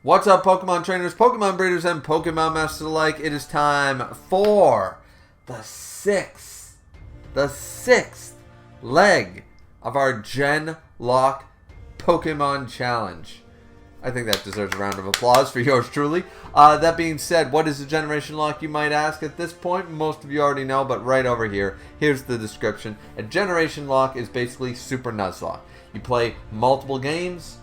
What's up, Pokemon trainers, Pokemon breeders, and Pokemon masters alike? It is time for the sixth leg of our GenLocke Pokemon Challenge. I think that deserves a round of applause for yours truly. That being said, what is a Generation Lock, you might ask? At this point, most of you already know, but right over here, here's the description. A Generation Lock is basically Super Nuzlocke. You play multiple games,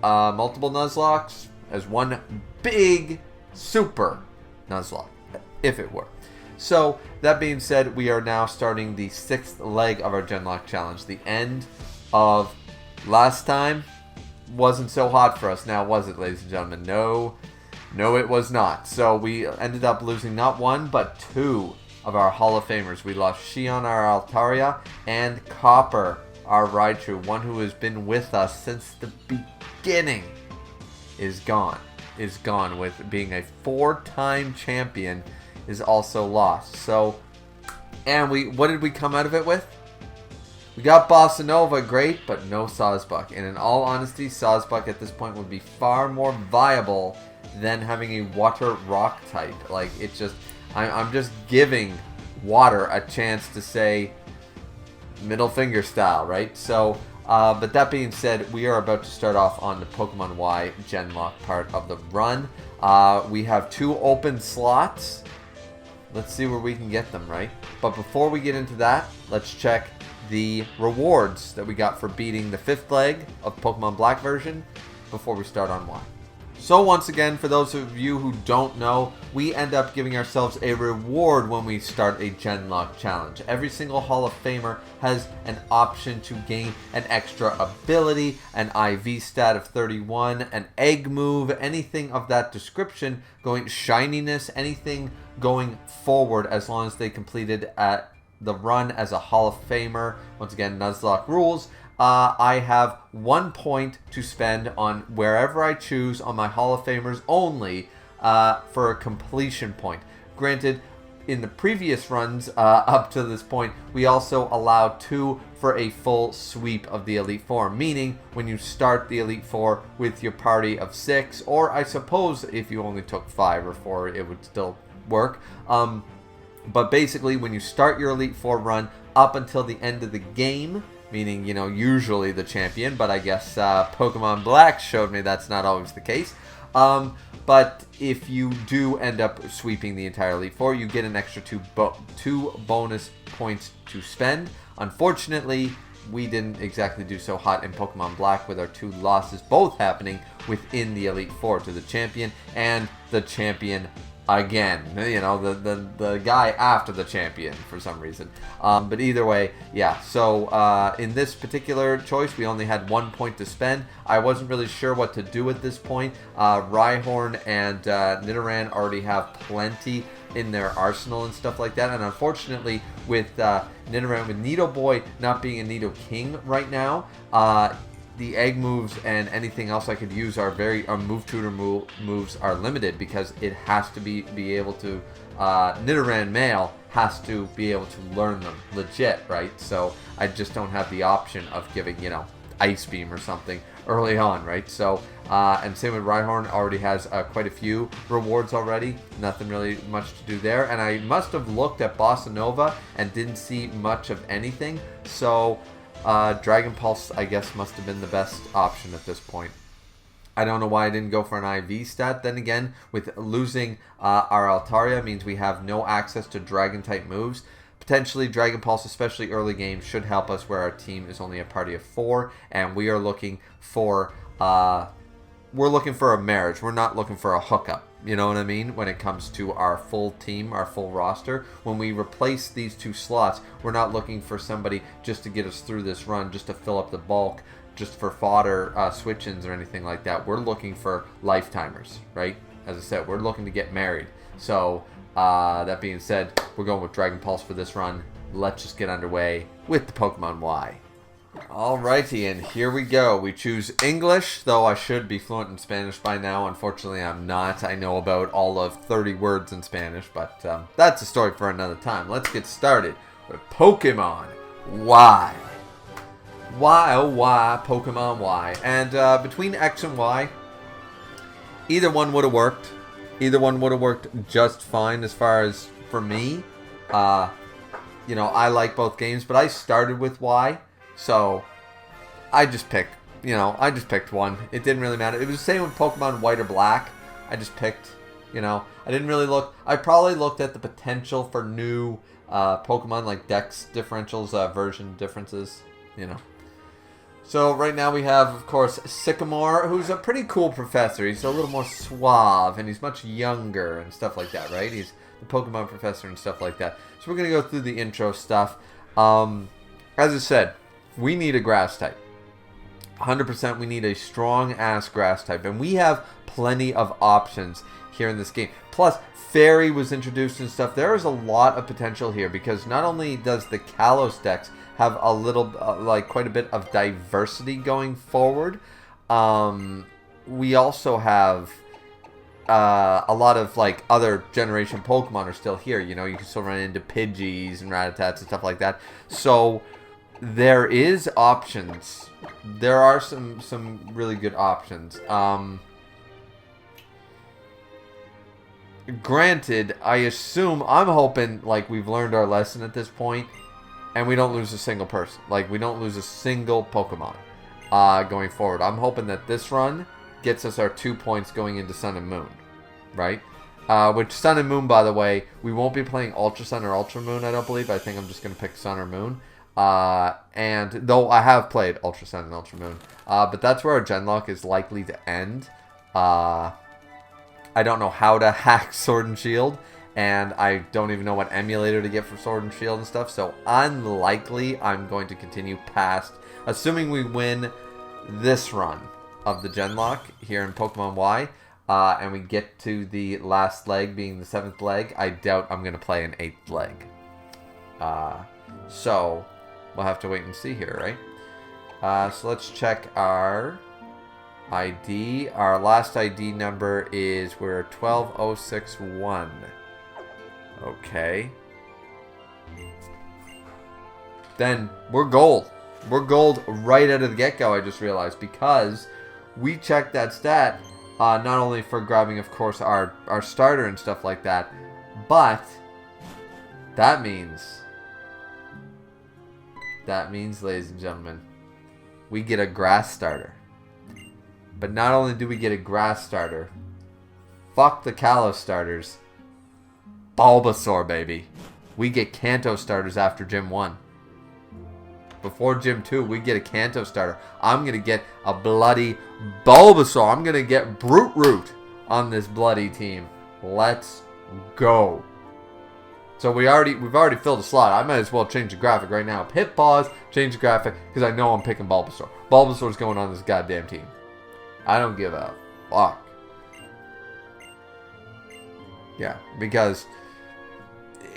multiple Nuzlocks, as one big Super Nuzlocke, if it were. So, that being said, we are now starting the sixth leg of our GenLocke Challenge. The end of last time wasn't so hot for us now, was it, ladies and gentlemen? No, it was not. So we ended up losing not one, but two of our Hall of Famers. We lost Shion, our Altaria, and Copper, our Raichu. One who has been with us since the beginning is gone. With being a four-time champion is also lost. So, and what did we come out of it with? We got Bossa Nova, great, but no Sawsbuck. And in all honesty, Sawsbuck at this point would be far more viable than having a water rock type. Like, it's just, I'm just giving water a chance to say middle finger style, right? So, but that being said, we are about to start off on the Pokemon Y GenLocke part of the run. We have two open slots. Let's see where we can get them, right? But before we get into that, let's check the rewards that we got for beating the fifth leg of Pokemon Black version before we start on Y. So once again, for those of you who don't know, we end up giving ourselves a reward when we start a GenLocke challenge. Every single Hall of Famer has an option to gain an extra ability, an IV stat of 31, an egg move, anything of that description, going shininess, anything going forward as long as they completed at the run as a Hall of Famer. Once again, Nuzlocke rules. I have 1 point to spend on wherever I choose on my Hall of Famers only for a completion point. Granted, in the previous runs up to this point, we also allowed 2 for a full sweep of the Elite Four, meaning when you start the Elite Four with your party of 6, or I suppose if you only took 5 or 4, it would still work. But basically, when you start your Elite Four run up until the end of the game, meaning, you know, usually the champion, but I guess Pokemon Black showed me that's not always the case. But if you do end up sweeping the entire Elite Four, you get an extra 2 bonus points to spend. Unfortunately, we didn't exactly do so hot in Pokemon Black with our 2 losses both happening within the Elite Four to the champion and the champion again, you know, the guy after the champion for some reason. But either way, yeah, so in this particular choice, we only had 1 point to spend. I wasn't really sure what to do at this point. Rhyhorn and Nidoran already have plenty in their arsenal and stuff like that, and unfortunately with Nidoran, with Nidoboy not being a Nidoking right now, the egg moves and anything else I could use are move tutor moves are limited because it has to be able to Nidoran male has to be able to learn them legit, right? So I just don't have the option of giving, you know, Ice Beam or something early on, right? So and same with Rhyhorn, already has quite a few rewards already. Nothing really much to do there, and I must have looked at Bossa Nova and didn't see much of anything. So Dragon Pulse, I guess, must have been the best option at this point. I don't know why I didn't go for an IV stat. Then again, with losing our Altaria means we have no access to Dragon-type moves. Potentially, Dragon Pulse, especially early game, should help us where our team is only a party of 4, and we are looking for a marriage. We're not looking for a hookup. You know what I mean? When it comes to our full team, our full roster, when we replace these 2 slots, we're not looking for somebody just to get us through this run, just to fill up the bulk, just for fodder switch-ins or anything like that. We're looking for lifetimers, right? As I said, we're looking to get married. So, that being said, we're going with Dragon Pulse for this run. Let's just get underway with the Pokemon Y. Alrighty, and here we go. We choose English, though I should be fluent in Spanish by now. Unfortunately, I'm not. I know about all of 30 words in Spanish, but that's a story for another time. Let's get started with Pokemon Y. Y, oh Y, Pokemon Y. And between X and Y, either one would have worked. Either one would have worked just fine as far as for me. You know, I like both games, but I started with Y, so I just picked, you know, I just picked one. It didn't really matter. It was the same with Pokemon White or Black. I just picked, you know, I didn't really look. I probably looked at the potential for new Pokemon, like Dex differentials, version differences, you know. So right now we have, of course, Sycamore, who's a pretty cool professor. He's a little more suave, and he's much younger and stuff like that, right? He's the Pokemon professor and stuff like that. So we're going to go through the intro stuff. As I said, we need a grass type. 100% we need a strong-ass grass type. And we have plenty of options here in this game. Plus, Fairy was introduced and stuff. There is a lot of potential here because not only does the Kalos Dex have a little, like quite a bit of diversity going forward, we also have a lot of like other generation Pokemon are still here. You know, you can still run into Pidgeys and Rattatas and stuff like that. So there is options. There are some really good options. Granted, I assume, I'm hoping like we've learned our lesson at this point, and we don't lose a single person. Like we don't lose a single Pokemon going forward. I'm hoping that this run gets us our 2 points going into Sun and Moon, right? Which Sun and Moon, by the way, we won't be playing Ultra Sun or Ultra Moon, I don't believe. I think I'm just going to pick Sun or Moon. And though I have played Ultra Sun and Ultra Moon. But that's where our GenLocke is likely to end. I don't know how to hack Sword and Shield. And I don't even know what emulator to get for Sword and Shield and stuff. So unlikely I'm going to continue past, assuming we win this run of the GenLocke here in Pokemon Y, and we get to the last leg being the 7th leg. I doubt I'm going to play an 8th leg. So we'll have to wait and see here, right? So let's check our ID. Our last ID number is, we're 12061. Okay. Then we're gold. We're gold right out of the get-go, I just realized, because we checked that stat, not only for grabbing, of course, our starter and stuff like that, but that means, ladies and gentlemen, we get a grass starter. But not only do we get a grass starter, fuck the Kalos starters, Bulbasaur, baby. We get Kanto starters after Gym 1. Before Gym 2, we get a Kanto starter. I'm going to get a bloody Bulbasaur. I'm going to get Brute Root on this bloody team. Let's go. So we've already filled a slot. I might as well change the graphic right now. Hit pause, change the graphic, because I know I'm picking Bulbasaur. Bulbasaur's going on this goddamn team. I don't give a fuck. Yeah, because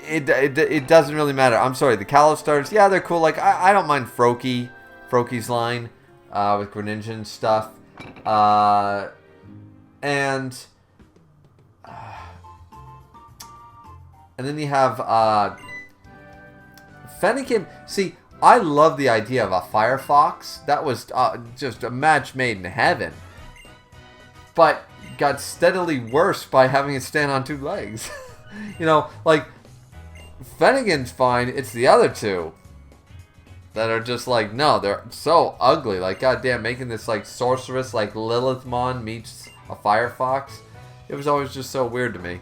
it doesn't really matter. I'm sorry, the Kalos starters, yeah, they're cool. Like, I don't mind Froakie's line with Greninja and stuff. And then you have Fennekin. See, I love the idea of a Firefox. That was just a match made in heaven. But got steadily worse by having it stand on 2 legs. You know, like, Fennekin's fine. It's the other two that are just like, no, they're so ugly. Like, goddamn, making this, like, sorceress, like, Lilithmon meets a Firefox. It was always just so weird to me.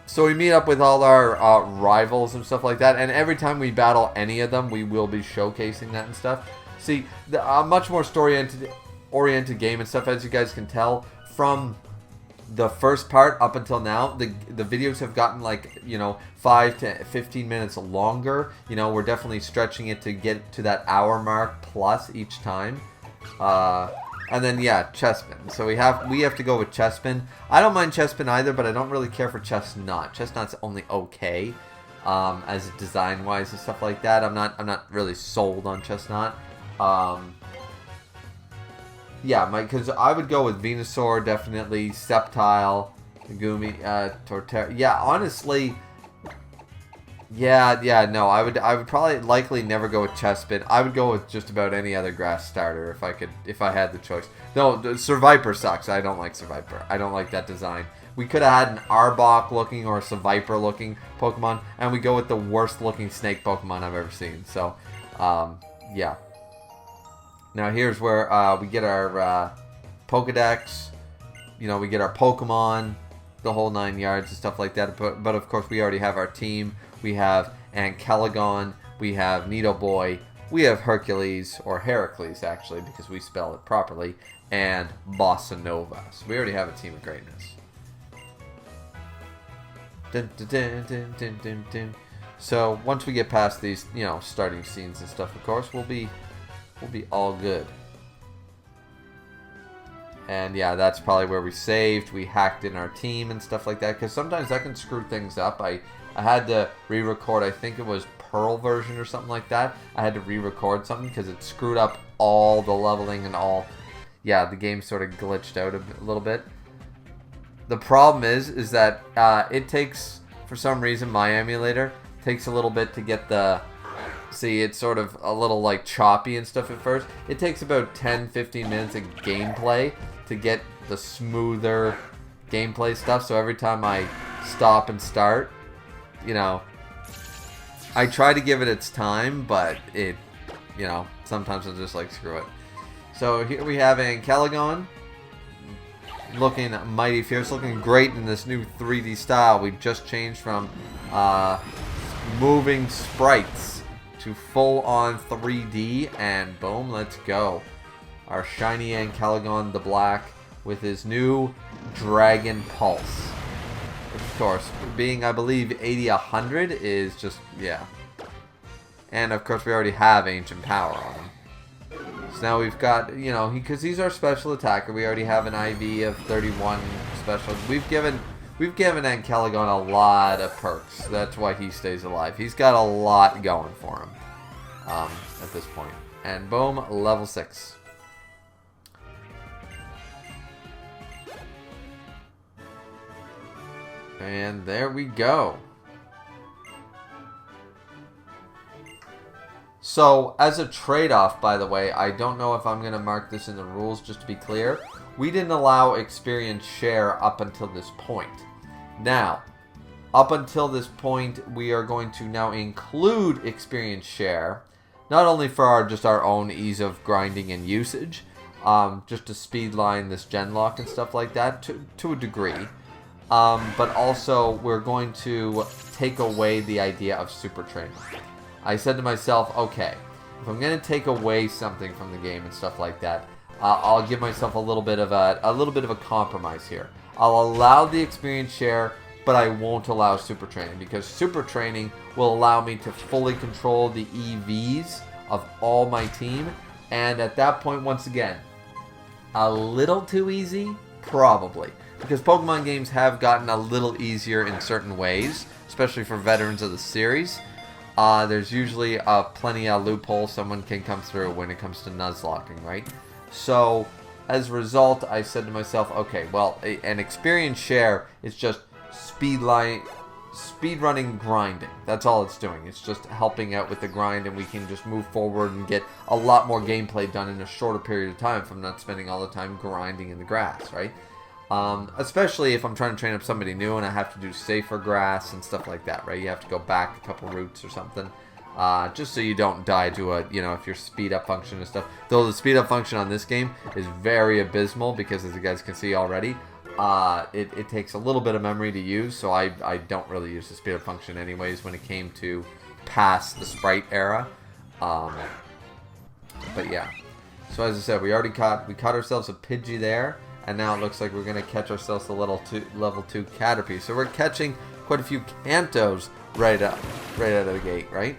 So we meet up with all our rivals and stuff like that. And every time we battle any of them, we will be showcasing that and stuff. See, a much more story-oriented game and stuff, as you guys can tell from the first part up until now. The videos have gotten, like, you know, 5 to 15 minutes longer. You know, we're definitely stretching it to get to that hour mark plus each time. And then, yeah, Chespin. So we have to go with Chespin. I don't mind Chespin either, but I don't really care for Chestnut. Chestnut's only okay, as design-wise and stuff like that. I'm not really sold on Chestnut. Yeah, because I would go with Venusaur, definitely, Sceptile, Gumi, Torterra. Yeah, honestly, Yeah, no, I would probably likely never go with Chespin. I would go with just about any other grass starter if I had the choice. No, Survivor sucks. I don't like Survivor. I don't like that design. We could have had an Arbok looking or a Survivor looking Pokemon, and we go with the worst looking snake Pokemon I've ever seen. So, yeah. Now here's where we get our Pokedex. You know, we get our Pokemon, the whole 9 yards and stuff like that. But of course, we already have our team. We have Ankelagon, we have Nidoboy, we have Hercules, or Heracles actually, because we spell it properly, and Bossa Nova. So we already have a team of greatness. Dun, dun, dun, dun, dun, dun, dun. So once we get past these, you know, starting scenes and stuff, of course, we'll be all good. And yeah, that's probably where we saved. We hacked in our team and stuff like that, because sometimes that can screw things up. I had to re-record, I think it was Pearl version or something like that. I had to re-record something because it screwed up all the leveling and all. Yeah, the game sort of glitched out a little bit. The problem is that it takes, for some reason, my emulator takes a little bit to get the... See, it's sort of a little like choppy and stuff at first. It takes about 10-15 minutes of gameplay to get the smoother gameplay stuff. So every time I stop and start, you know, I try to give it its time, but it, you know, sometimes I'll just like screw it. So here we have Ankelagon, looking mighty fierce, looking great in this new 3D style. We just changed from moving sprites to full-on 3D, and boom, let's go. Our shiny Ankelagon, the black, with his new Dragon Pulse. Of course, being, I believe, 80-100 is just, yeah. And, of course, we already have Ancient Power on him. So now we've got, you know, because he's our special attacker, we already have an IV of 31 special. We've given Ankelagon a lot of perks. That's why he stays alive. He's got a lot going for him at this point. And boom, level 6. And there we go. So, as a trade-off, by the way, I don't know if I'm going to mark this in the rules, just to be clear. We didn't allow experience share up until this point. Now, up until this point, we are going to now include experience share, not only for just our own ease of grinding and usage, just to speedline this GenLocke and stuff like that to a degree, but also we're going to take away the idea of super training. I said to myself, okay, if I'm going to take away something from the game and stuff like that, I'll give myself a little bit of a compromise here. I'll allow the experience share, but I won't allow super training, because super training will allow me to fully control the EVs of all my team, and at that point, once again, a little too easy, probably, because Pokemon games have gotten a little easier in certain ways, especially for veterans of the series. There's usually plenty of loopholes someone can come through when it comes to Nuzlocking, right? So, as a result, I said to myself, okay, well, an experience share is just speedrunning grinding. That's all it's doing. It's just helping out with the grind, and we can just move forward and get a lot more gameplay done in a shorter period of time from not spending all the time grinding in the grass, right? Especially if I'm trying to train up somebody new and I have to do safer grass and stuff like that, right? You have to go back a couple routes or something, just so you don't die to a, you know, if your speed up function and stuff. Though the speed up function on this game is very abysmal, because as you guys can see already, it takes a little bit of memory to use, so I don't really use the speed up function anyways when it came to past the sprite era. But yeah, so as I said, we caught ourselves a Pidgey there. And now it looks like we're going to catch ourselves a level 2 Caterpie. So we're catching quite a few Kantos right out of the gate, right?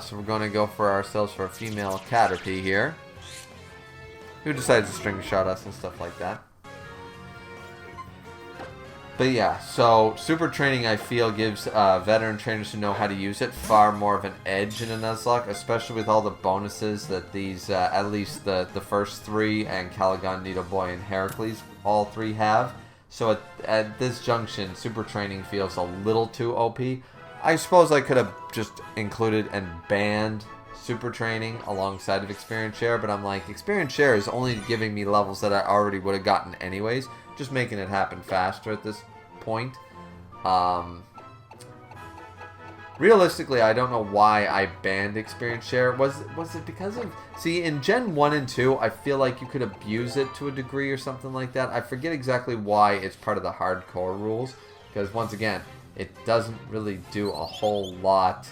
So we're going to go for ourselves for a female Caterpie here, who decides to string shot us and stuff like that. But yeah, so super training, I feel, gives veteran trainers who know how to use it far more of an edge in a Nuzlocke, especially with all the bonuses that these, at least the first three, and Ankelagon, Nidoboy, and Heracles, all three have. So at this junction, super training feels a little too OP. I suppose I could have just included and banned super training alongside of experience share, but I'm like, experience share is only giving me levels that I already would have gotten anyways, just making it happen faster at this point. Realistically, I don't know why I banned experience share. Was it because of... See, in Gen 1 and 2, I feel like you could abuse it to a degree or something like that. I forget exactly why it's part of the hardcore rules. Because, once again, it doesn't really do a whole lot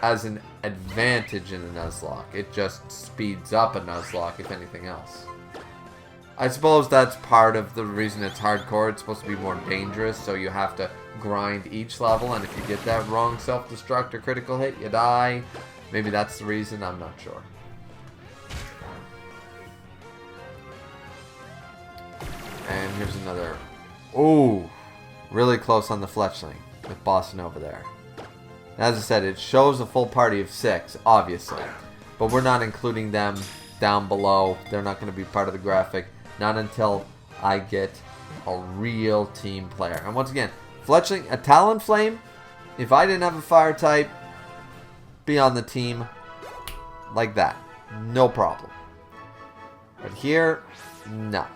as an advantage in a Nuzlocke. It just speeds up a Nuzlocke, if anything else. I suppose that's part of the reason it's hardcore. It's supposed to be more dangerous, so you have to grind each level, and if you get that wrong self-destruct or critical hit, you die. Maybe that's the reason, I'm not sure. And here's another... Ooh! Really close on the Fletchling with Boston over there. As I said, it shows a full party of 6, obviously. But we're not including them down below. They're not going to be part of the graphic. Not until I get a real team player. And once again, Fletchling, a Talonflame, if I didn't have a fire type, be on the team like that. No problem. But here, no.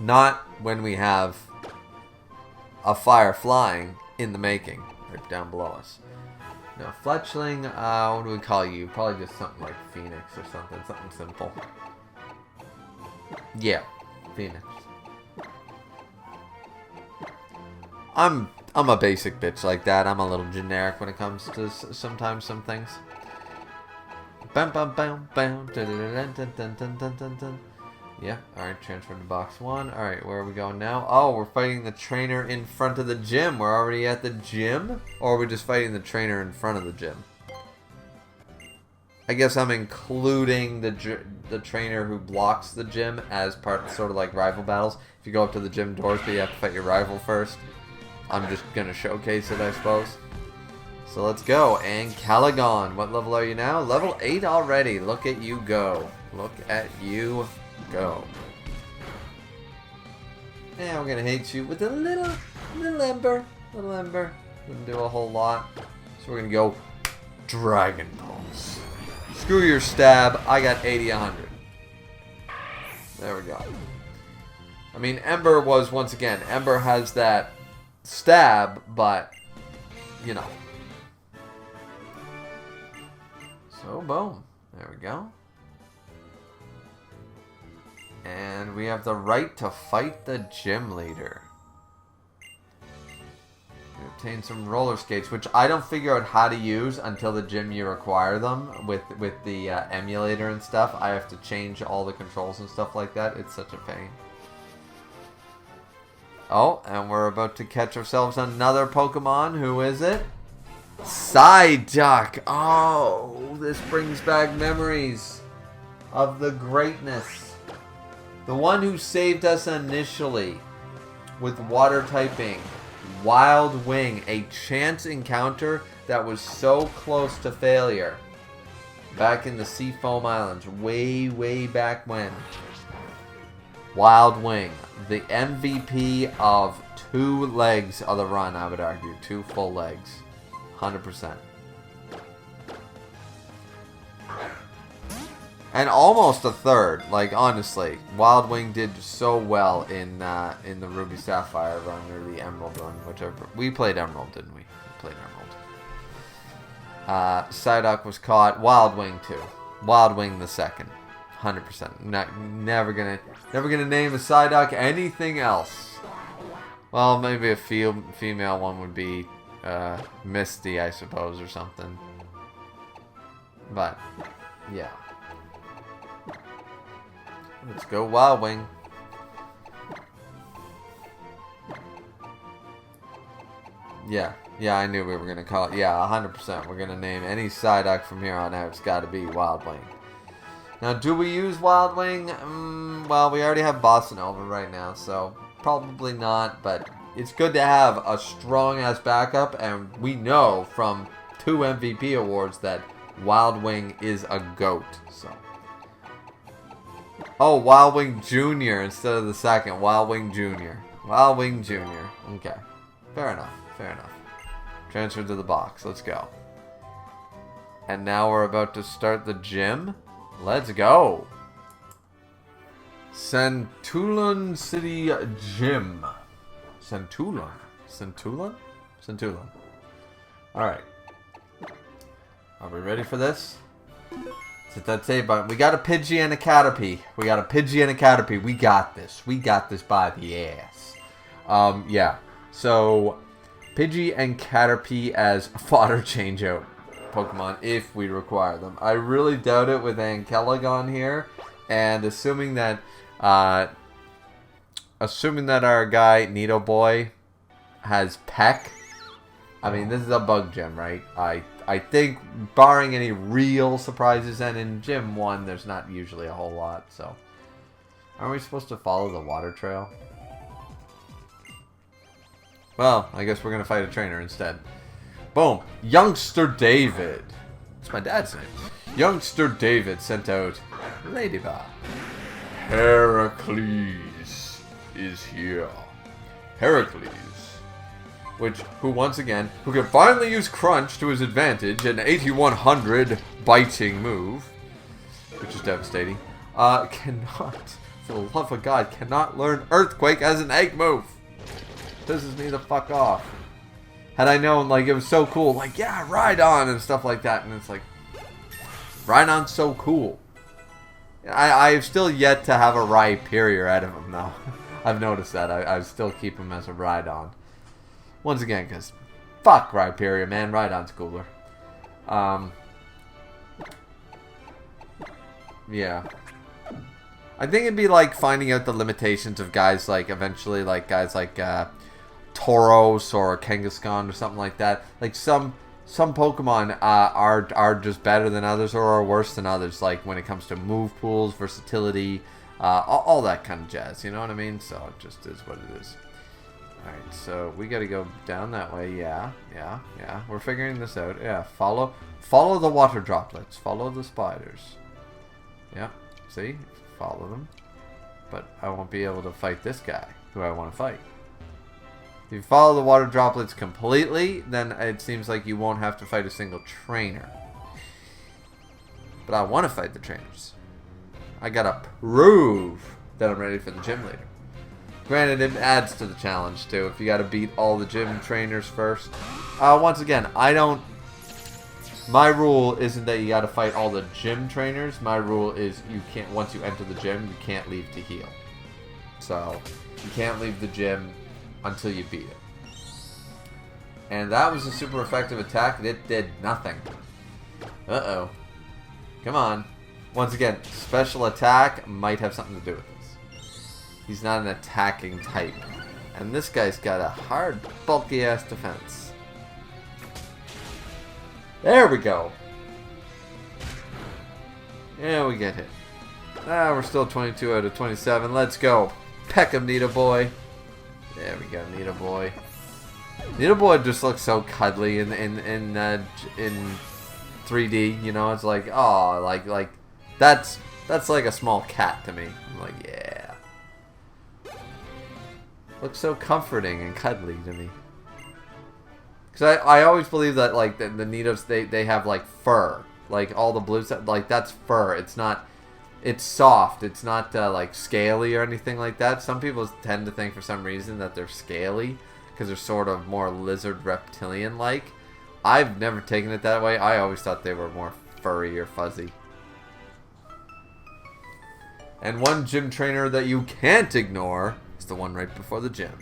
Not when we have a fire flying in the making, right down below us. No, Fletchling, what do we call you? Probably just something like Phoenix or something simple. Yeah, Phoenix. I'm a basic bitch like that. I'm a little generic when it comes to sometimes some things. Bam bam bam bam. Dun, dun, dun, dun, dun, dun, dun. Yeah, alright, transfer to box 1. Alright, where are we going now? Oh, we're fighting the trainer in front of the gym. We're already at the gym? Or are we just fighting the trainer in front of the gym? I guess I'm including the trainer who blocks the gym as part, sort of like rival battles. If you go up to the gym doors, but you have to fight your rival first. I'm just going to showcase it, I suppose. So let's go. And Calagon, what level are you now? Level 8 already. Look at you go. Look at you go. And we're going to hate you with a little ember. Little ember. Didn't do a whole lot. So we're going to go Dragon Pulse. Screw your stab. I got 80, 100. There we go. I mean, Ember was, once again, Ember has that stab, but, you know. So, boom. There we go. And we have the right to fight the gym leader. We obtain some roller skates, which I don't figure out how to use until the gym you acquire them with the emulator and stuff. I have to change all the controls and stuff like that. It's such a pain. Oh, and we're about to catch ourselves another Pokemon. Who is it? Psyduck. Oh, this brings back memories of the greatness. The one who saved us initially with water typing. Wild Wing, a chance encounter that was so close to failure. Back in the Seafoam Islands, way back when. Wild Wing, the MVP of 2 legs of the run, I would argue. 2 full legs. 100%. And almost a third, like, honestly. Wild Wing did so well in the Ruby Sapphire run, or the Emerald run, whichever. We played Emerald, didn't we? We played Emerald. Psyduck was caught. Wild Wing too. Wild Wing the second. 100%. Never gonna name a Psyduck anything else. Well, maybe a female one would be Misty, I suppose, or something. But, yeah. Let's go Wild Wing. Yeah, I knew we were going to call it. Yeah, 100%. We're going to name any Psyduck from here on out. It's got to be Wild Wing. Now, do we use Wild Wing? Well, we already have Bossa Nova right now, so probably not. But it's good to have a strong-ass backup, and we know from 2 MVP awards that Wild Wing is a GOAT, so... Oh, Wild Wing Jr. instead of the second. Wild Wing Jr. Wild Wing Jr. Okay. Fair enough. Fair enough. Transfer to the box. Let's go. And now we're about to start the gym. Let's go. Santulon City Gym. Santulon. Santulon? Santulon. Alright. Are we ready for this? Hit that save button. We got a Pidgey and a Caterpie. We got a Pidgey and a Caterpie. We got this. We got this by the ass. Yeah. So, Pidgey and Caterpie as fodder changeout Pokemon if we require them. I really doubt it with Ankelagon here. And assuming that our guy, Nidoboy, has Peck. I mean, this is a bug gym, right? I think, barring any real surprises, and in Gym 1, there's not usually a whole lot, so. Aren't we supposed to follow the water trail? Well, I guess we're going to fight a trainer instead. Boom. Youngster David. That's my dad's name. Youngster David sent out Ladybug. Heracles is here. Heracles. Who can finally use Crunch to his advantage, an 8100 biting move, which is devastating, cannot, for the love of God, cannot learn Earthquake as an egg move. Pisses me the fuck off. Had I known, like, it was so cool, like, yeah, Rhydon and stuff like that, and it's like, Rhydon's so cool. I've still yet to have a Rhyperior out of him, though. I've noticed that. I still keep him as a Rhydon. Once again, because fuck Rhyperior, man. Rhydon's cooler. Yeah. I think it'd be like finding out the limitations of guys like, eventually, like guys like Tauros or Kangaskhan or something like that. Like some Pokemon are just better than others or are worse than others. Like when it comes to move pools, versatility, all that kind of jazz. You know what I mean? So it just is what it is. Alright, so we gotta go down that way. Yeah. We're figuring this out. Yeah, follow the water droplets. Follow the spiders. Yeah, see? Follow them. But I won't be able to fight this guy, who I want to fight. If you follow the water droplets completely, then it seems like you won't have to fight a single trainer. But I want to fight the trainers. I gotta prove that I'm ready for the gym leader. Granted, it adds to the challenge, too, if you gotta beat all the gym trainers first. Once again, my rule isn't that you gotta fight all the gym trainers. My rule is you can't, once you enter the gym, you can't leave to heal. So, you can't leave the gym until you beat it. And that was a super effective attack. It did nothing. Uh-oh. Come on. Once again, special attack might have something to do with this. He's not an attacking type. And this guy's got a hard, bulky-ass defense. There we go. Yeah, we get hit. We're still 22 out of 27. Let's go. Peck him, Nidoboy. There we go, Nidoboy. Nidoboy just looks so cuddly in 3D. You know, it's like, oh, like that's like a small cat to me. I'm like, yeah. Looks so comforting and cuddly to me. Because I always believe that, like, the Nidos, they have, like, fur. Like, all the blue stuff, like, that's fur. It's not, it's soft. It's not, like, scaly or anything like that. Some people tend to think, for some reason, that they're scaly. Because they're sort of more lizard reptilian-like. I've never taken it that way. I always thought they were more furry or fuzzy. And one gym trainer that you can't ignore is the one right before the gym.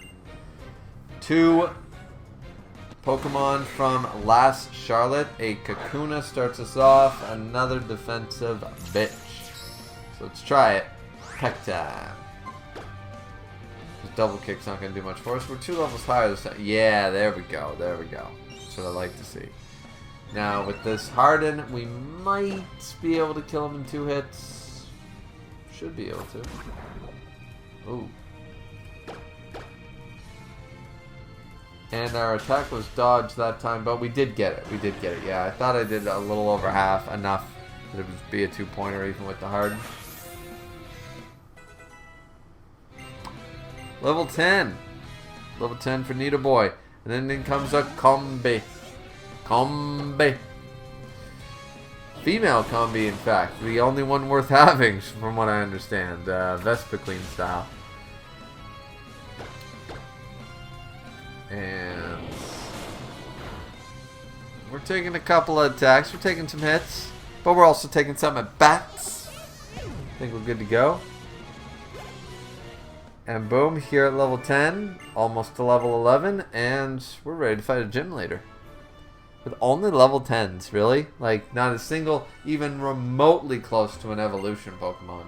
2 Pokemon from Last Charlotte. A Kakuna starts us off. Another defensive bitch. So let's try it. Peck time. This double kick's not going to do much for us. We're 2 levels higher this time. Yeah, there we go. There we go. That's what I like to see. Now, with this Harden, we might be able to kill him in 2 hits. Should be able to. Ooh. And our attack was dodged that time, but we did get it. We did get it, yeah. I thought I did a little over half, enough that it would be a 2-pointer even with the Harden. Level 10. Level 10 for Nidoboy. And then in comes a combi. Combi. Female combi, in fact. The only one worth having, from what I understand. Vespiquen style. And we're taking a couple of attacks. We're taking some hits. But we're also taking some at bats. I think we're good to go. And boom, here at level 10. Almost to level 11. And we're ready to fight a gym leader. With only level 10s, really? Like, not a single, even remotely close to an evolution Pokemon.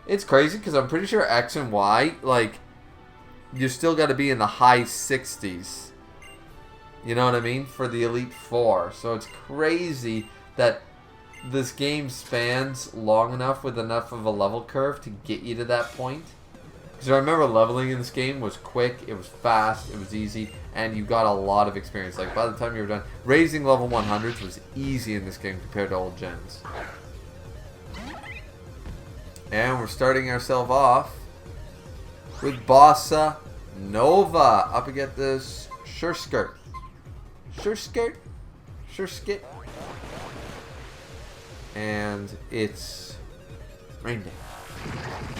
It's crazy, because I'm pretty sure X and Y, like, you still got to be in the high 60s. You know what I mean? For the Elite Four. So it's crazy that this game spans long enough with enough of a level curve to get you to that point. Because I remember leveling in this game was quick, it was fast, it was easy, and you got a lot of experience. Like, by the time you were done, raising level 100s was easy in this game compared to old gens. And we're starting ourselves off with Bossa Nova up against this Surskit. Surskit. And it's Rain Day.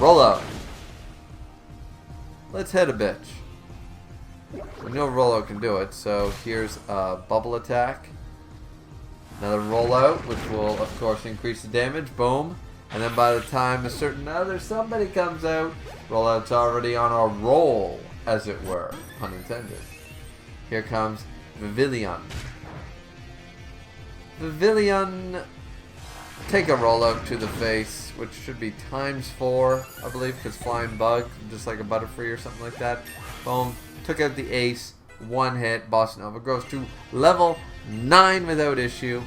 Roll out. Let's hit a bitch. We know Rollout can do it, so here's a bubble attack. Another rollout, which will, of course, increase the damage. Boom. And then by the time a certain other somebody comes out, Rollout's already on a roll, as it were. Pun intended. Here comes Vivillon. Vivillon, take a rollout to the face, which should be ×4, I believe, because Flying Bug, just like a Butterfree or something like that. Boom. Took out the ace. One hit. Bossa Nova goes to level 9 without issue.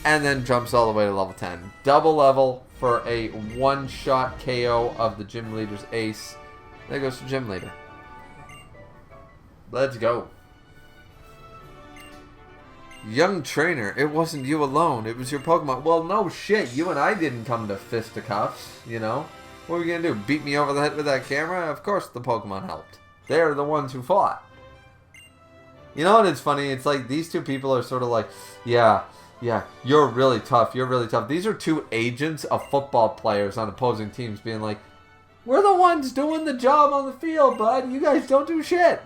And then jumps all the way to level 10. Double level for a one-shot KO of the gym leader's ace. There goes the gym leader. Let's go. Young trainer, it wasn't you alone. It was your Pokemon. Well, no shit. You and I didn't come to fisticuffs, you know. What are we going to do? Beat me over the head with that camera? Of course the Pokemon helped. They're the ones who fought. You know what? It's funny. It's like these two people are sort of like, yeah, you're really tough. You're really tough. These are two agents of football players on opposing teams being like, we're the ones doing the job on the field, bud. You guys don't do shit.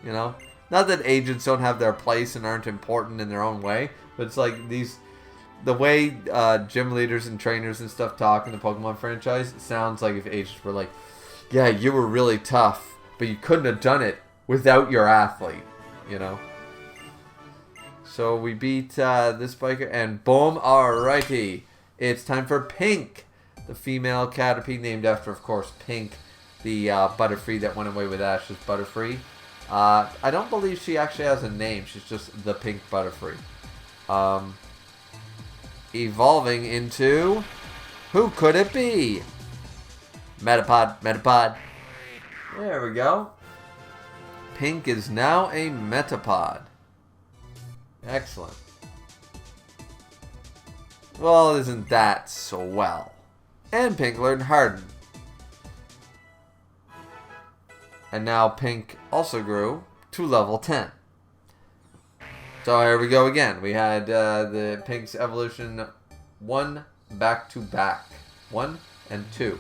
You know? Not that agents don't have their place and aren't important in their own way, but it's like these, the way gym leaders and trainers and stuff talk in the Pokemon franchise, it sounds like if agents were like, yeah, you were really tough, but you couldn't have done it without your athlete, you know? So we beat this biker, and boom, alrighty. It's time for Pink, the female Caterpie, named after, of course, Pink, the Butterfree that went away with Ash's Butterfree. I don't believe she actually has a name. She's just the Pink Butterfree. Evolving into... who could it be? Metapod. There we go. Pink is now a Metapod. Excellent. Well, isn't that swell? And Pink learned Harden. And now Pink also grew to level 10. So here we go again. We had the Pink's evolution 1 back-to-back. 1 and 2.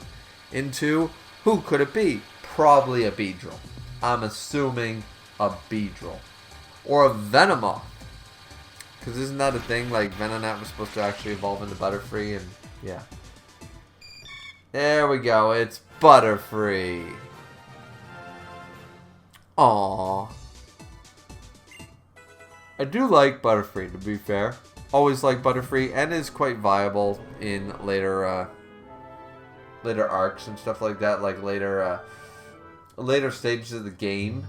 Into, who could it be? Probably a Beedrill. I'm assuming a Beedrill. Or a Venomoth. Because isn't that a thing? Like, Venonat was supposed to actually evolve into Butterfree, and yeah. There we go. It's Butterfree. Aww. I do like Butterfree, to be fair. Always like Butterfree, and is quite viable in later arcs and stuff like that. Like later stages of the game,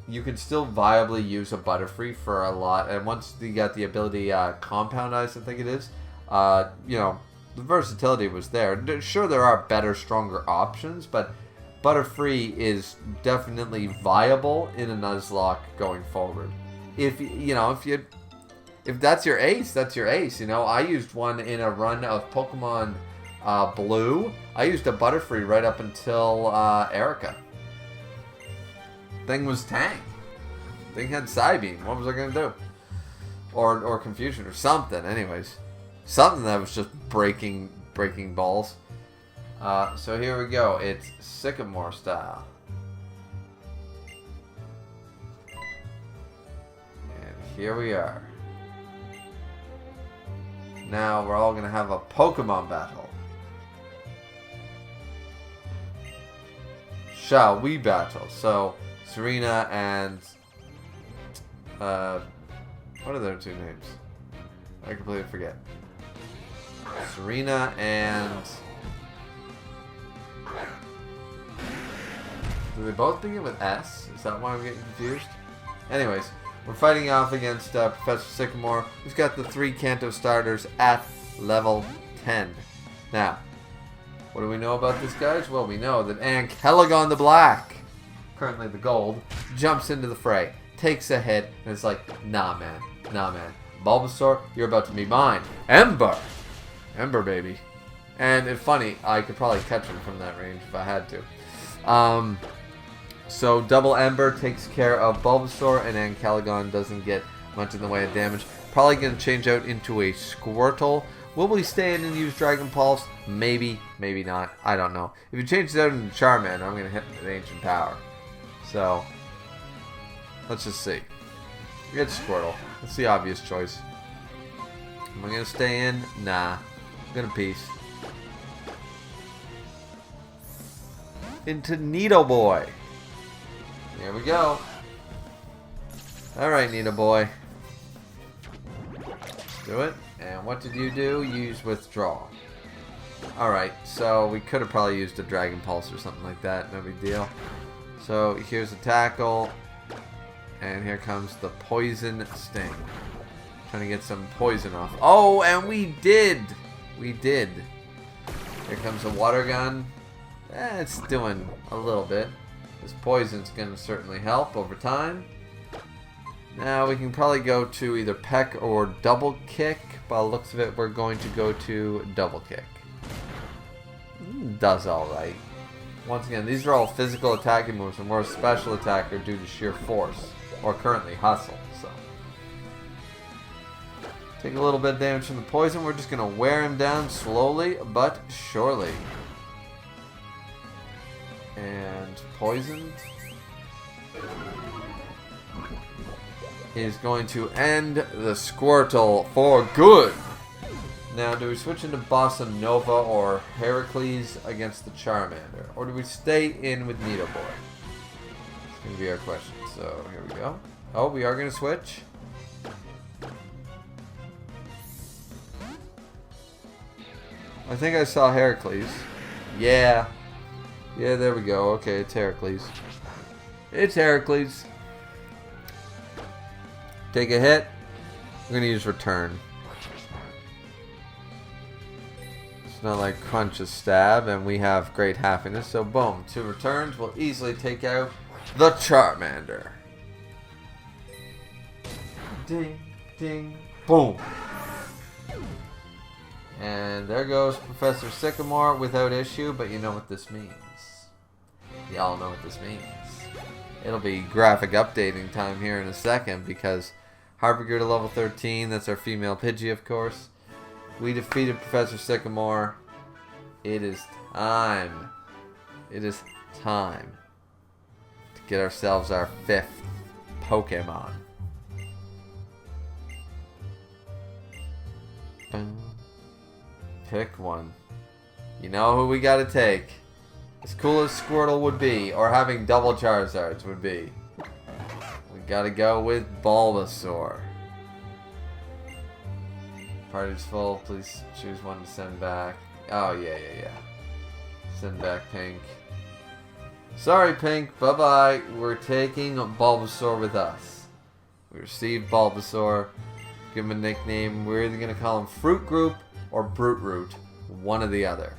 you can still viably use a Butterfree for a lot. And once you got the ability Compound Ice, I think it is, you know, the versatility was there. Sure, there are better, stronger options, but Butterfree is definitely viable in a Nuzlocke going forward. If that's your ace, that's your ace. You know, I used one in a run of Pokemon Blue. I used a Butterfree right up until Erica. Thing was tank. Thing had Psybeam. What was I gonna do? Or Confusion or something. Anyways, something that was just breaking balls. So here we go. It's Sycamore style. And here we are. Now we're all gonna have a Pokemon battle. Shall we battle? So Serena and what are their two names? I completely forget. Serena and do they both begin with S? Is that why I'm getting confused? Anyways, we're fighting off against Professor Sycamore, who's got the 3 Kanto starters at level 10. Now, what do we know about this, guys? Well, we know that Ankelagon the Black, currently the gold, jumps into the fray, takes a hit, and it's like, nah man, Bulbasaur, you're about to be mine. Ember, baby. And it's funny, I could probably catch him from that range if I had to. So double Ember takes care of Bulbasaur, and Ankelagon doesn't get much in the way of damage. Probably going to change out into a Squirtle. Will we stay in and use Dragon Pulse? Maybe, maybe not. I don't know. If it changes out into Charmander, I'm going to hit the Ancient Power. So, let's just see. It's Squirtle. That's the obvious choice. Am I going to stay in? Nah. I'm going to peace. Into Nidoboy. Here we go. Alright, Nidoboy. Let's do it. And what did you do? Use Withdraw. Alright, so we could have probably used a Dragon Pulse or something like that. No big deal. So here's a Tackle. And here comes the Poison Sting. Trying to get some poison off. Oh, and we did! We did. Here comes a Water Gun. It's doing a little bit. This poison's going to certainly help over time. Now we can probably go to either Peck or Double Kick. By the looks of it, we're going to go to Double Kick. Does alright. Once again, these are all physical attacking moves, and we're a special attacker due to sheer force. Or currently Hustle. So take a little bit of damage from the poison. We're just going to wear him down slowly but surely. And Poisoned is going to end the Squirtle for good. Now, do we switch into Bossa Nova or Heracles against the Charmander? Or do we stay in with Nidoboy? It's going to be our question. So, here we go. Oh, we are going to switch. I think I saw Heracles. Yeah. Yeah, there we go. Okay, it's Heracles. It's Heracles. Take a hit. I'm going to use Return. It's not like Crunch a Stab, and we have Great Happiness. So, boom. 2 returns will easily take out the Charmander. Ding, ding, boom. And there goes Professor Sycamore without issue, but you know what this means. Y'all know what this means. It'll be graphic updating time here in a second because Harpiger to level 13, that's our female Pidgey, of course. We defeated Professor Sycamore. It is time. It is time to get ourselves our 5th Pokemon. Pick one. You know who we gotta take. As cool as Squirtle would be, or having double Charizards would be, we gotta go with Bulbasaur. Party's full. Please choose one to send back. Oh, yeah. Send back Pink. Sorry, Pink. Bye-bye. We're taking Bulbasaur with us. We received Bulbasaur. Give him a nickname. We're either going to call him Fruit Group or Brute Root. One or the other.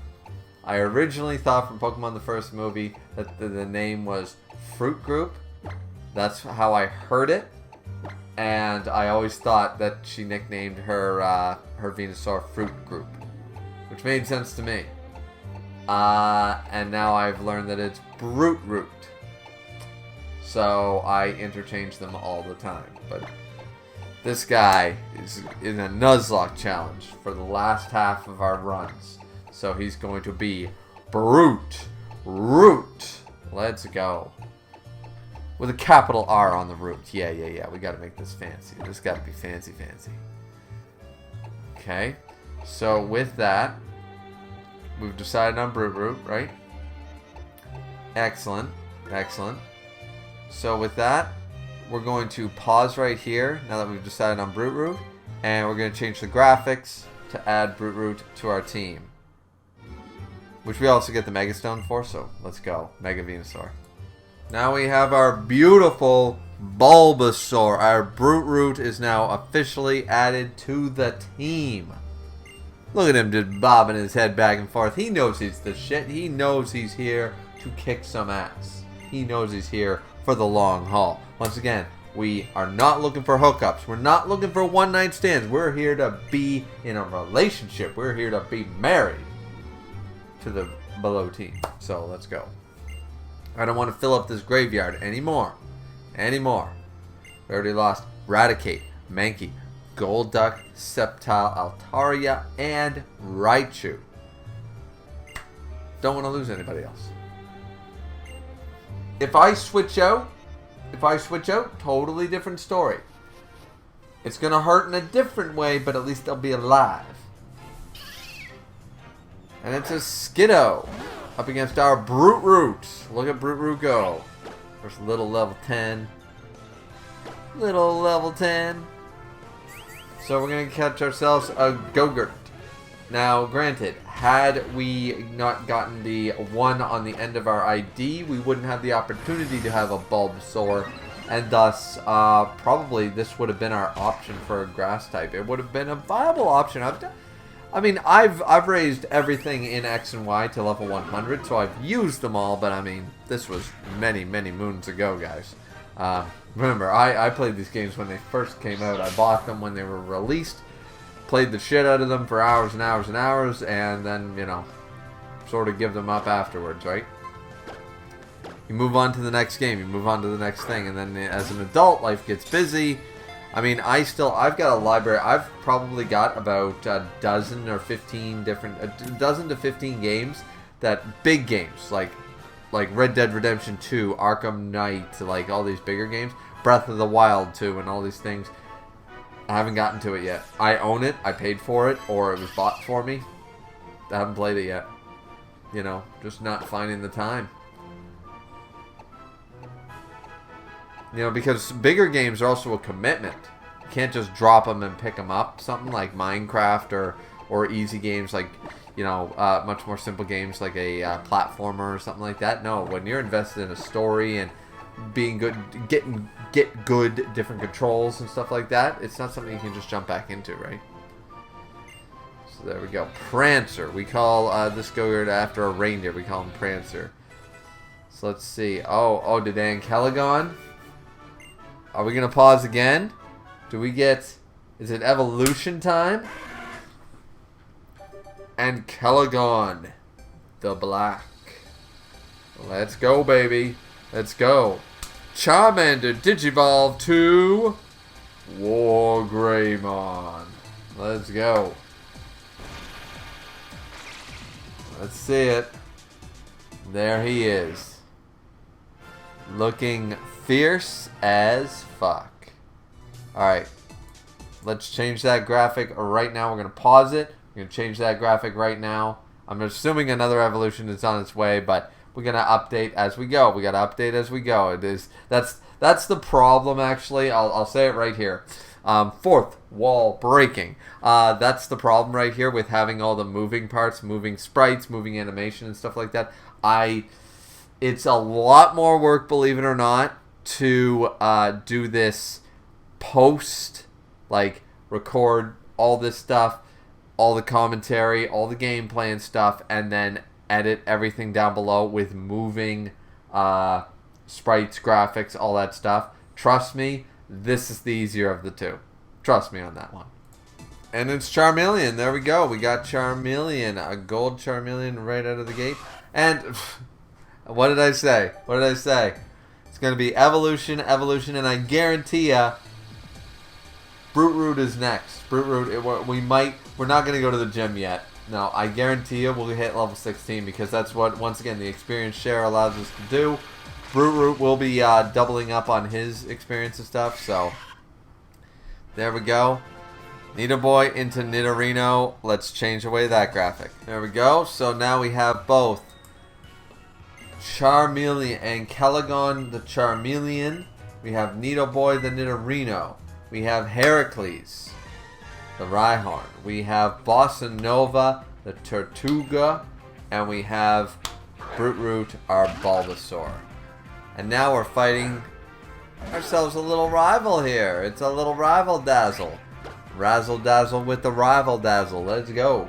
I originally thought from Pokemon the first movie that the name was Fruit Group. That's how I heard it. And I always thought that she nicknamed her Venusaur Fruit Group, which made sense to me. And now I've learned that it's Brute Root. so I interchange them all the time. But this guy is in a Nuzlocke challenge for the last half of our runs. So he's going to be Brute. Let's go. With a capital R on the root. Yeah. We got to make this fancy. This got to be fancy. Okay. So with that, we've decided on Brute, right? Excellent. So with that, we're going to pause right here now that we've decided on Brute, and we're going to change the graphics to add Brute to our team. Which we also get the Mega Stone for, so let's go. Mega Venusaur. Now we have our beautiful Bulbasaur. Our Brute is now officially added to the team. Look at him just bobbing his head back and forth. He knows he's the shit. He knows he's here to kick some ass. He knows he's here for the long haul. Once again, we are not looking for hookups. We're not looking for one-night stands. We're here to be in a relationship. We're here to be married to the below team. So let's go. I don't want to fill up this graveyard anymore. We already lost Raticate, Mankey, Golduck, Sceptile, Altaria, and Raichu. Don't want to lose anybody else. If I switch out, totally different story. It's going to hurt in a different way, but at least they'll be alive. And it's a Skiddo up against our Brute. Look at Brute go. First little level 10. So we're going to catch ourselves a Gogurt. Now, granted, had we not gotten the 1 on the end of our ID, we wouldn't have the opportunity to have a Bulbasaur. And thus, probably this would have been our option for a grass type. It would have been a viable option. I've raised everything in X and Y to level 100, so I've used them all, but I mean, this was many moons ago, guys. Remember, I played these games when they first came out. I bought them when they were released, played the shit out of them for hours and hours, and then, you know, sort of give them up afterwards, right? You move on to the next game, you move on to the next thing, and then as an adult, life gets busy. I mean, I've got a library. I've probably got about a dozen to 15 games, that big games, like Red Dead Redemption 2, Arkham Knight, like all these bigger games, Breath of the Wild 2, and all these things. I haven't gotten to it yet. I own it, I paid for it, or it was bought for me. I haven't played it yet. You know, just not finding the time. You know, because bigger games are also a commitment. You can't just drop them and pick them up. Something like Minecraft or easy games like, you know, much more simple games like a platformer or something like that. No, when you're invested in a story and being good, get good different controls and stuff like that, it's not something you can just jump back into, right? So there we go. Prancer. We call this Gogurt after a reindeer. We call him Prancer. So let's see. Oh, did Ankelagon? Are we going to pause again? Do we get... Is it evolution time? Ankelagon. The black. Let's go, baby. Let's go. Charmander Digivolve to... Wargreymon. Let's go. Let's see it. There he is. Looking fierce as fuck. Alright. Let's change that graphic right now. We're going to pause it. We're going to change that graphic right now. I'm assuming another evolution is on its way, but we're going to update as we go. We got to update as we go. That's the problem, actually. I'll say it right here. Fourth wall breaking. That's the problem right here with having all the moving parts, moving sprites, moving animation and stuff like that. It's a lot more work, believe it or not, to do this post, like record all this stuff, all the commentary, all the gameplay and stuff, and then edit everything down below with moving sprites, graphics, all that stuff. Trust me, this is the easier of the two. Trust me on that one. And it's Charmeleon. There we go. We got Charmeleon, a gold Charmeleon right out of the gate. And what did I say? It's going to be evolution, evolution, and I guarantee ya, Brute Root is next. Brute Root, we're not going to go to the gym yet. No, I guarantee you we'll hit level 16 because that's what, once again, the experience share allows us to do. Brute Root will be doubling up on his experience and stuff, so there we go. Nidoboy into Nidorino. Let's change away that graphic. There we go. So now we have both Charmeleon and Calagon the Charmeleon. We have Nidoboy the Nidorino. We have Heracles the Rhyhorn. We have Bossa Nova the Tortuga. And we have Brute Root our Bulbasaur. And now we're fighting ourselves a little rival here. It's a little rival dazzle. Razzle dazzle with the rival dazzle. Let's go.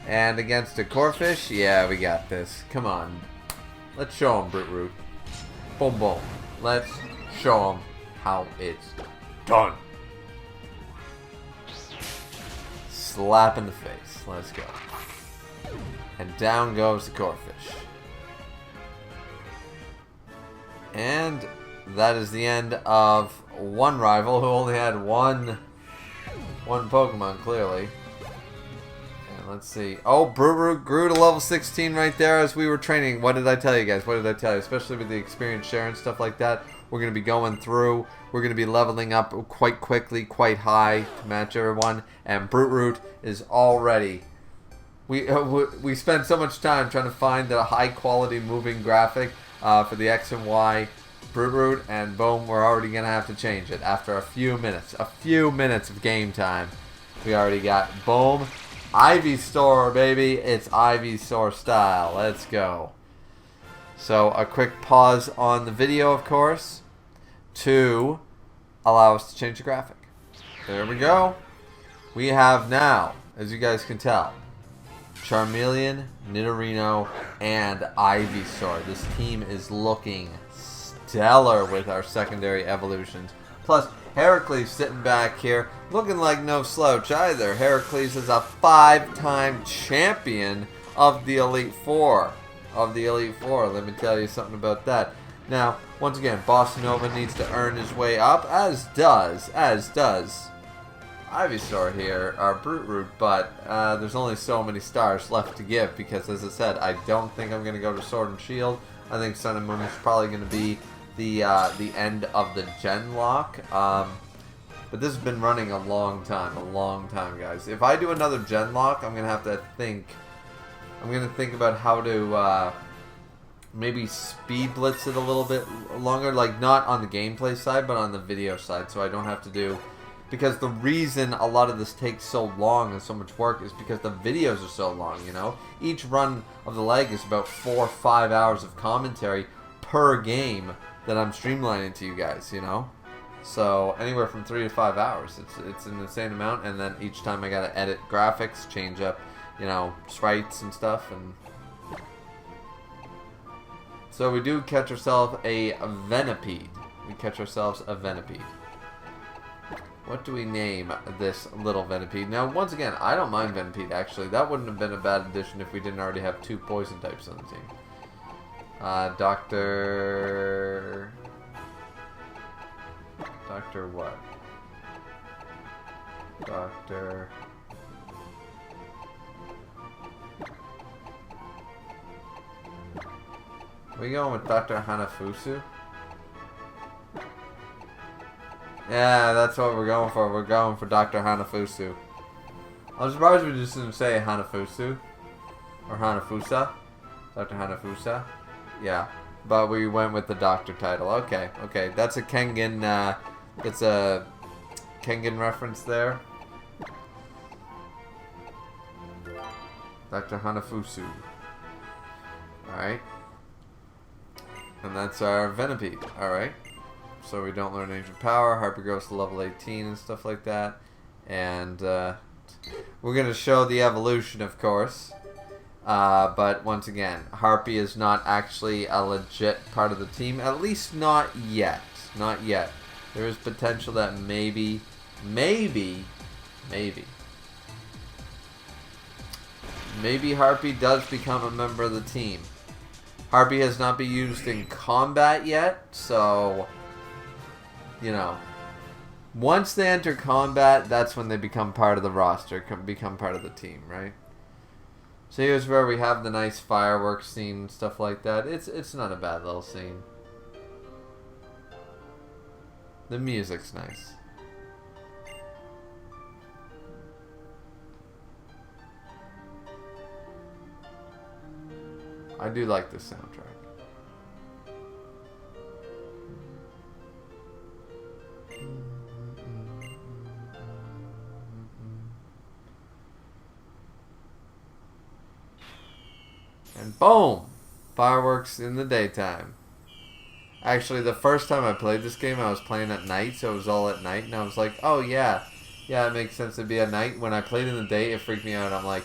And against a Corphish, yeah, we got this. Come on. Let's show him, Brute Root. Boom, boom. Let's show him how it's done. Slap in the face. Let's go. And down goes the Corphish. And that is the end of one rival who only had one Pokemon, clearly. And let's see. Oh, Brute Root grew to level 16 right there as we were training. What did I tell you guys? What did I tell you? Especially with the experience share and stuff like that. We're going to be going through. We're going to be leveling up quite quickly, quite high to match everyone. And Brute Root is already... We spent so much time trying to find the high quality moving graphic for the X and Y Brute Root, and boom, we're already going to have to change it after a few minutes of game time. We already got, boom, Ivysaur, baby. It's Ivysaur style. Let's go. So a quick pause on the video, of course, to allow us to change the graphic. There we go. We have now, as you guys can tell, Charmeleon, Nidorino, and Ivysaur. This team is looking stellar with our secondary evolutions. Plus, Heracles sitting back here looking like no slouch either. Heracles is a 5-time champion of the Elite Four. Let me tell you something about that. Now, once again, Bossa Nova needs to earn his way up, as does Ivysaur here, our Brute Root, but there's only so many stars left to give because, as I said, I don't think I'm going to go to Sword and Shield. I think Sun and Moon is probably going to be the end of the GenLocke. But this has been running a long time, guys. If I do another GenLocke, I'm going to have to think. I'm going to think about how to maybe speed blitz it a little bit longer, like not on the gameplay side, but on the video side, so I don't have to do. Because the reason a lot of this takes so long and so much work is because the videos are so long, you know? Each run of the leg is about 4 or 5 hours of commentary per game that I'm streamlining to you guys, you know? So, anywhere from 3 to 5 hours. It's an insane amount, and then each time I gotta edit graphics, change up, you know, sprites and stuff, and... So we do catch ourselves a Venipede. What do we name this little Venipede? Now, once again, I don't mind Venipede, actually. That wouldn't have been a bad addition if we didn't already have 2 poison types on the team. Doctor what? Doctor... Are we going with Dr. Hanafusu? Yeah, that's what we're going for. We're going for Dr. Hanafusu. I'm surprised we just didn't say Hanafusu. Or Hanafusa. Dr. Hanafusa. Yeah. But we went with the doctor title. Okay, okay. That's a Kengan, it's a Kengan reference there. Dr. Hanafusu. Alright. And that's our Venipede. Alright. So we don't learn Ancient Power. Harpy goes to level 18 and stuff like that. And we're going to show the evolution, of course. But once again, Harpy is not actually a legit part of the team. At least not yet. Not yet. There is potential that maybe Harpy does become a member of the team. Harpy has not been used in combat yet, so, you know, once they enter combat, that's when they become part of the roster, become part of the team, right? So here's where we have the nice fireworks scene and stuff like that. It's not a bad little scene. The music's nice. I do like this soundtrack. And boom! Fireworks in the daytime. Actually, the first time I played this game, I was playing at night, so it was all at night, and I was like, oh yeah, it makes sense to be at night. When I played in the day, it freaked me out. I'm like,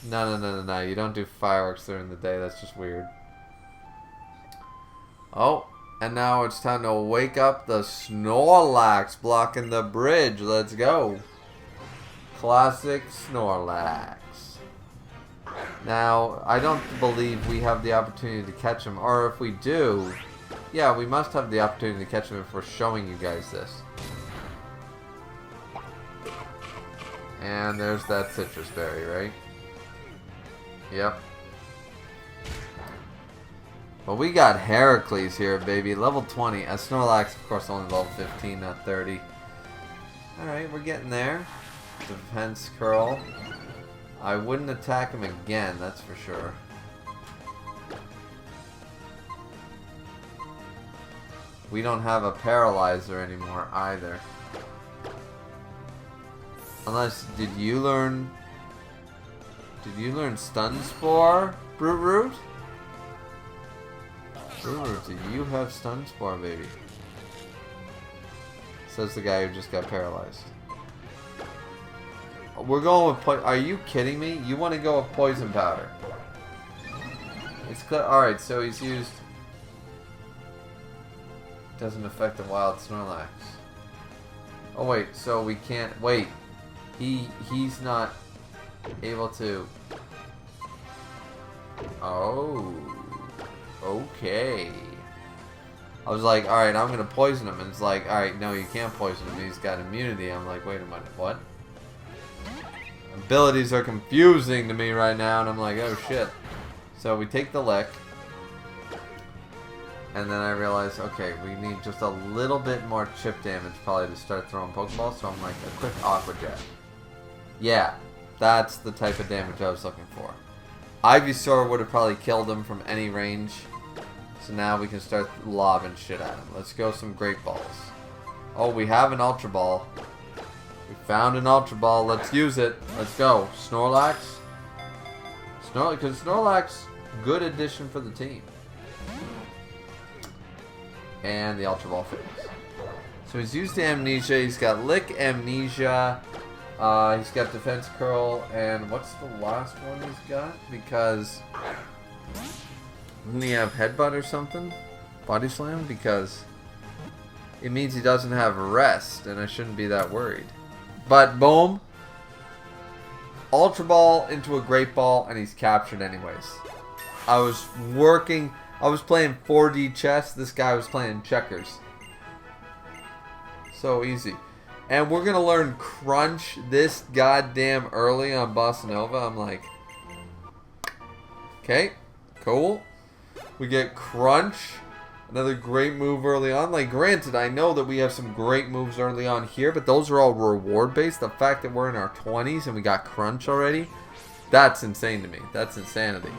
no, you don't do fireworks during the day, that's just weird. Oh, and now it's time to wake up the Snorlax blocking the bridge. Let's go. Classic Snorlax. Now, I don't believe we have the opportunity to catch him, or if we do, yeah, we must have the opportunity to catch him if we're showing you guys this. And there's that citrus berry, right? Yep. But we got Heracles here, baby. Level 20. Snorlax, of course, only level 15, not 30. Alright, we're getting there. Defense curl. I wouldn't attack him again, that's for sure. We don't have a paralyzer anymore either. Unless, did you learn Stun Spore, Brute Root? Brute Root, do you have Stun Spore, baby? Says the guy who just got paralyzed. We're going with are you kidding me? You want to go with Poison Powder. It's clear. Alright, so he's used... Doesn't affect the wild Snorlax. Oh wait, so we can't... Wait. He's not able to... Oh. Okay. I was like, alright, I'm going to poison him. And it's like, alright, no, you can't poison him. He's got immunity. I'm like, wait a minute, what? Abilities are confusing to me right now, and I'm like, oh shit. So we take the lick, and then I realize, okay, we need just a little bit more chip damage probably to start throwing Pokeballs, so I'm like, a quick Aqua Jet. Yeah, that's the type of damage I was looking for. Ivysaur would have probably killed him from any range, so now we can start lobbing shit at him. Let's go some Great Balls. Oh, we have an Ultra Ball. We found an Ultra Ball. Let's use it. Let's go. Snorlax. Because Snorlax, good addition for the team. And the Ultra Ball fails. So he's used the Amnesia. He's got Lick, Amnesia. He's got Defense Curl. And what's the last one he's got? Because... Doesn't he have Headbutt or something? Body Slam? Because... it means he doesn't have Rest. And I shouldn't be that worried. But boom, Ultra Ball into a Great Ball, and he's captured anyways. I was playing 4D chess. This guy was playing checkers. So easy. And we're gonna learn Crunch this goddamn early on Bossa Nova. I'm like, okay, cool. We get Crunch. Another great move early on. Like, granted, I know that we have some great moves early on here, but those are all reward-based. The fact that we're in our 20s and we got Crunch already, that's insane to me. That's insanity.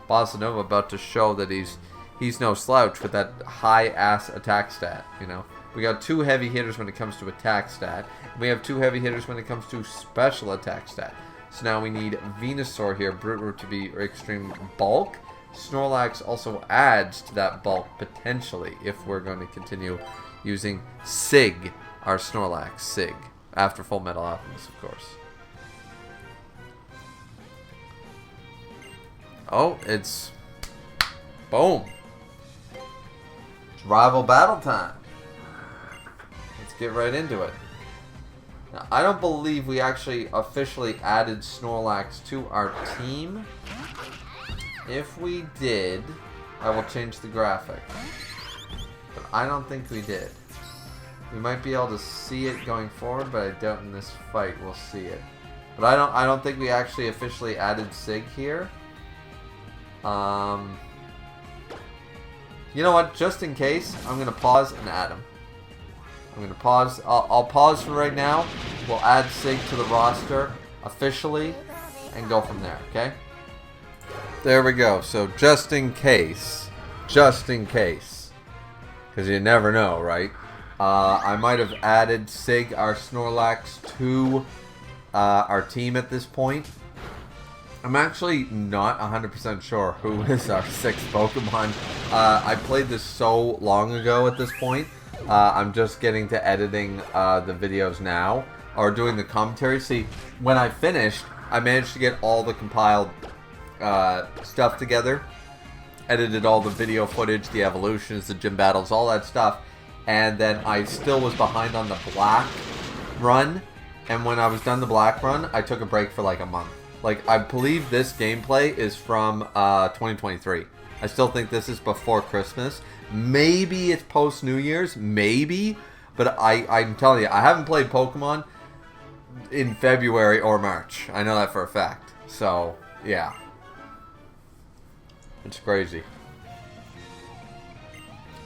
Bossa Nova about to show that he's no slouch with that high-ass attack stat, you know. We got 2 heavy hitters when it comes to attack stat. And we have 2 heavy hitters when it comes to special attack stat. So now we need Venusaur here, Brute Root to be extreme bulk. Snorlax also adds to that bulk potentially if we're going to continue using Sig, our Snorlax, Sig, after Full Metal Alchemist, of course. Oh, it's... boom. It's rival battle time. Let's get right into it. Now, I don't believe we actually officially added Snorlax to our team. If we did, I will change the graphic. But I don't think we did. We might be able to see it going forward, but I doubt in this fight we'll see it. But I don't think we actually officially added Sig here. You know what? Just in case, I'm gonna pause and add him. I'm gonna pause. I'll pause for right now. We'll add Sig to the roster officially and go from there. Okay? There we go. So just in case, because you never know, right? I might have added Sig, our Snorlax, to our team at this point. I'm actually not 100% sure who is our 6th Pokemon. I played this so long ago at this point. I'm just getting to editing the videos now, or doing the commentary. See, when I finished, I managed to get all the compiled stuff together. Edited all the video footage, the evolutions, the gym battles, all that stuff. And then I still was behind on the black run. And when I was done the black run, I took a break for like a month. Like, I believe this gameplay is from 2023. I still think this is before Christmas. Maybe it's post New Year's. Maybe. But I'm telling you, I haven't played Pokemon in February or March. I know that for a fact. So, yeah. It's crazy.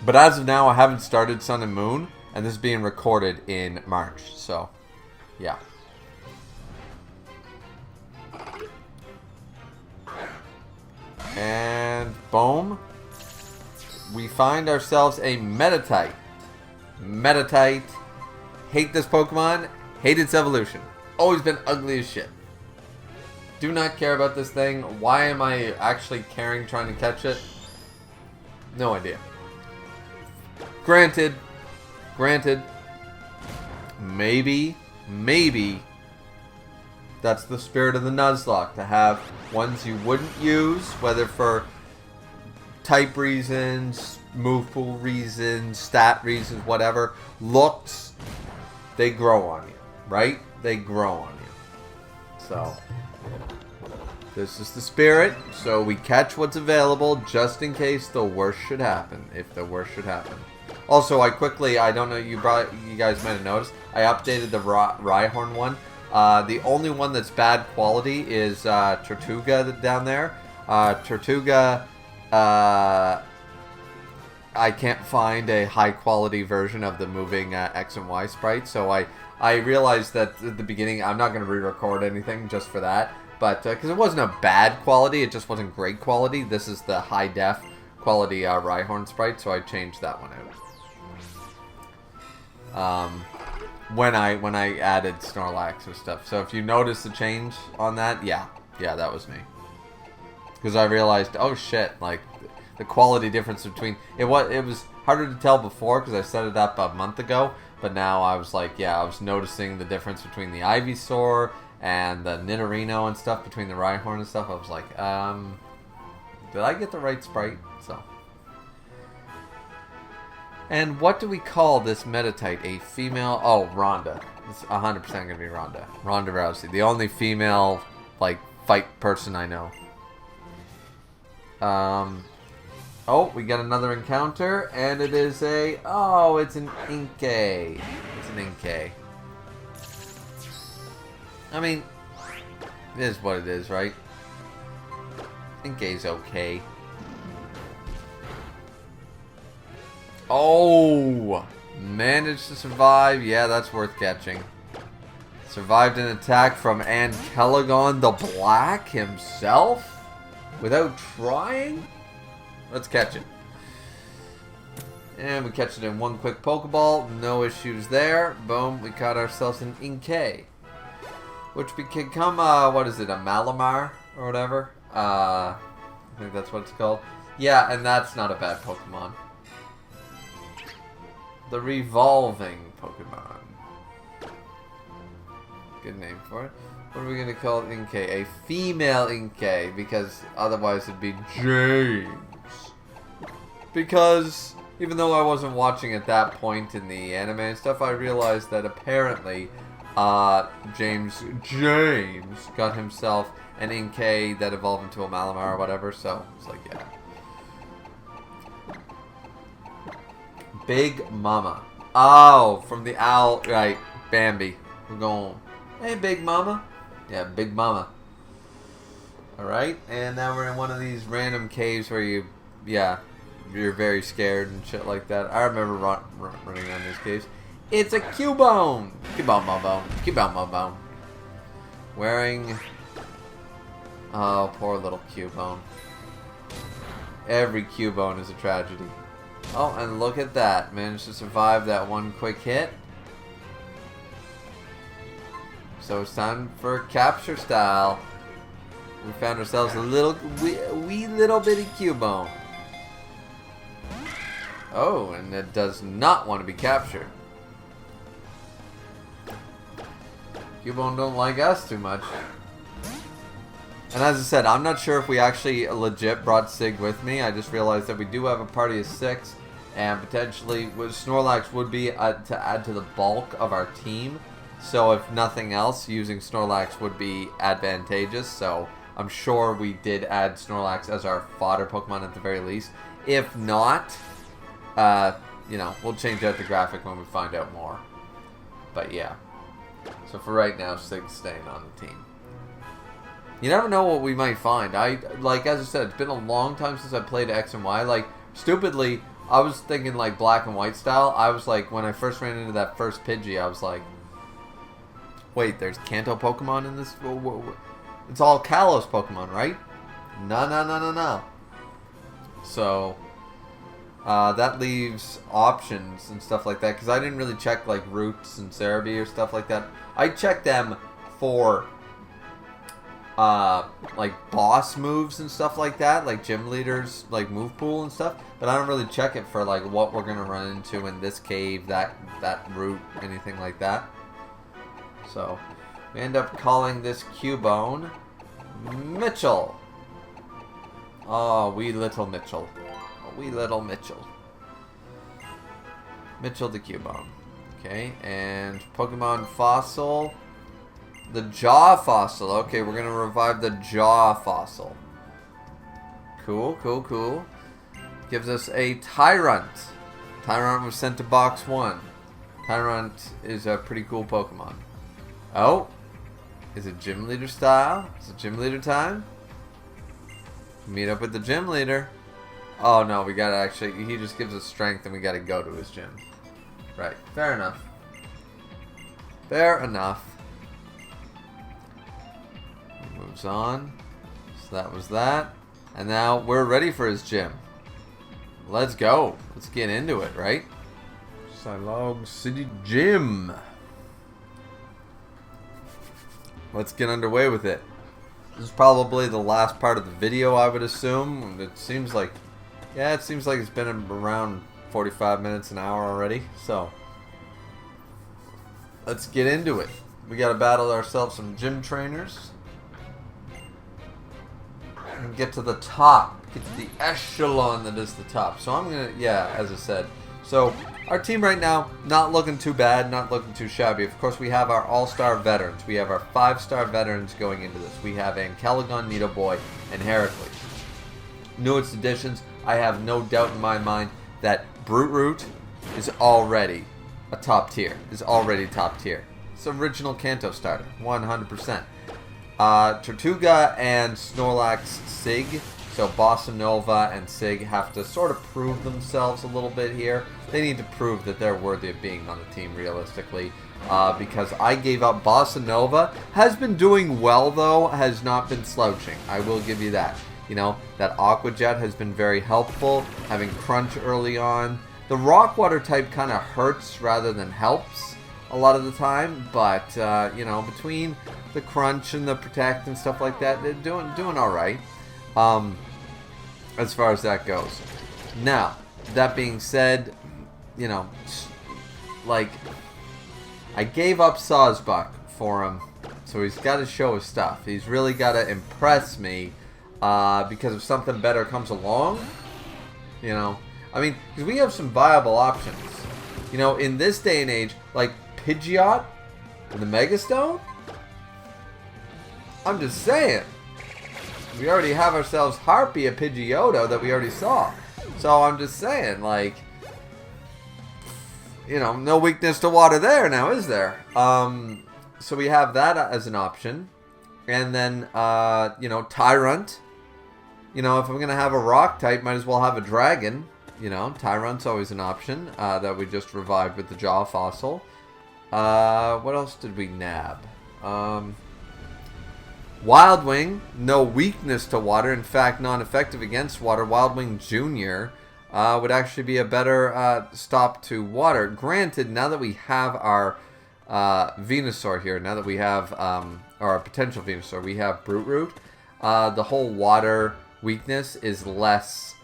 But as of now, I haven't started Sun and Moon, and this is being recorded in March, so, yeah. And, boom. We find ourselves a Meditite. Meditite. Hate this Pokemon. Hate its evolution. Always been ugly as shit. Do not care about this thing. Why am I actually caring trying to catch it? No idea. Granted, maybe that's the spirit of the Nuzlocke, to have ones you wouldn't use, whether for type reasons, move pool reasons, stat reasons, whatever. Looks, they grow on you, right? They grow on you. So, this is the spirit, so we catch what's available just in case the worst should happen, if the worst should happen. Also, I don't know, you guys might have noticed, I updated the Rhyhorn one. The only one that's bad quality is Tortuga down there. Tortuga, I can't find a high quality version of the moving X and Y sprite, so I realized that at the beginning, I'm not going to re-record anything just for that, but because it wasn't a bad quality, it just wasn't great quality. This is the high def quality Rhyhorn sprite, so I changed that one out. When I added Snorlax and stuff. So if you notice the change on that, yeah, that was me. Because I realized, oh shit, like the quality difference between it was harder to tell before because I set it up a month ago, but now I was like, yeah, I was noticing the difference between the Ivysaur and the Nidorino and stuff, between the Rhyhorn and stuff. I was like, did I get the right sprite? So. And what do we call this Meditite? A female? Oh, Rhonda. It's 100% going to be Rhonda. Ronda Rousey. The only female, like, fight person I know. Oh, we got another encounter. And it is a... Oh, it's an Inkay. It's an Inkay. I mean, it is what it is, right? Inkay's okay. Oh, managed to survive. Yeah, that's worth catching. Survived an attack from Ankelagon the Black himself without trying. Let's catch it. And we catch it in one quick Pokeball. No issues there. Boom, we caught ourselves an Inkay. Which we can become, what is it, a Malamar or whatever? I think that's what it's called. Yeah, and that's not a bad Pokemon. The Revolving Pokemon. Good name for it. What are we going to call Inkay? A female Inkay, because otherwise it'd be James. Because even though I wasn't watching at that point in the anime and stuff, I realized that apparently James got himself an Inkay that evolved into a Malamar or whatever, so it's like, yeah. Big Mama. Oh, from the owl. Right. Bambi. We're going. Hey, Big Mama. Yeah, Big Mama. Alright. And now we're in one of these random caves where you... Yeah. You're very scared and shit like that. I remember running on these caves. It's a Cubone. Cubone, my bone. Cubone, my bone. Wearing... Oh, poor little Cubone. Every Cubone is a tragedy. Oh, and look at that. Managed to survive that one quick hit. So it's time for capture style. We found ourselves a little, wee little bitty Cubone. Oh, and it does not want to be captured. Cubone don't like us too much. And as I said, I'm not sure if we actually legit brought Sig with me. I just realized that we do have a party of 6. And potentially, Snorlax would be to add to the bulk of our team. So if nothing else, using Snorlax would be advantageous. So I'm sure we did add Snorlax as our fodder Pokemon at the very least. If not, you know, we'll change out the graphic when we find out more. But yeah. So for right now, Sig's staying on the team. You never know what we might find. Like, as I said, it's been a long time since I played X and Y. Like, stupidly, I was thinking, like, black and white style. I was like, when I first ran into that first Pidgey, I was like, wait, there's Kanto Pokemon in this? It's all Kalos Pokemon, right? No. So, that leaves options and stuff like that. Because I didn't really check, like, Roots and Cerebi or stuff like that. I checked them for... like boss moves and stuff like that, like gym leaders, like move pool and stuff, but I don't really check it for like what we're gonna run into in this cave, that route, anything like that. So we end up calling this Cubone Mitchell. Oh, wee little Mitchell. Oh, wee little Mitchell. Mitchell the Cubone. Okay, and Pokemon Fossil. The Jaw Fossil. Okay, we're going to revive the Jaw Fossil. Cool. Gives us a Tyrant. Tyrant was sent to box 1. Tyrant is a pretty cool Pokemon. Oh. Is it Gym Leader style? Is it Gym Leader time? Meet up with the Gym Leader. Oh no, we gotta actually... He just gives us strength and we gotta go to his gym. Right. Fair enough. Fair enough. Moves on. So that was that. And now we're ready for his gym. Let's go. Let's get into it, right? Silog City Gym. Let's get underway with it. This is probably the last part of the video, I would assume. It seems like... Yeah, it seems like it's been around 45 minutes, an hour already. So, let's get into it. We gotta battle ourselves some gym trainers. And get to the top. Get to the echelon that is the top. So I'm gonna, yeah, as I said. So our team right now, not looking too bad, not looking too shabby. Of course, we have our all-star veterans. We have our 5-star veterans going into this. We have Ankelagon, Nidoboy, and Heracles. Newest additions, I have no doubt in my mind that Brute Root is already a top tier. Is already top tier. It's original Kanto starter, 100%. Tortuga and Snorlax Sig, so Bossa Nova and Sig have to sort of prove themselves a little bit here. They need to prove that they're worthy of being on the team realistically, because I gave up. Bossa Nova has been doing well though, has not been slouching. I will give you that. You know, that Aqua Jet has been very helpful, having Crunch early on. The Rock Water type kind of hurts rather than helps a lot of the time, but you know, between the Crunch and the Protect and stuff like that, they're doing all right, as far as that goes. Now, that being said, you know, like, I gave up Sawsbuck for him, so he's got to show his stuff. He's really got to impress me, because if something better comes along, you know, I mean, because we have some viable options. You know, in this day and age, like Pidgeot and the Megastone, I'm just saying. We already have ourselves Harpy, a Pidgeotto that we already saw. So I'm just saying, like, you know, no weakness to water there now, is there? So we have that as an option. And then, you know, Tyrant. You know, if I'm going to have a rock type, might as well have a dragon. You know, Tyrant's always an option that we just revived with the Jaw Fossil. What else did we nab? Wild Wing, no weakness to water. In fact, non-effective against water. Wild Wing Jr. Would actually be a better stop to water. Granted, now that we have our Venusaur here, now that we have our potential Venusaur, we have Brute Root. The whole water weakness is less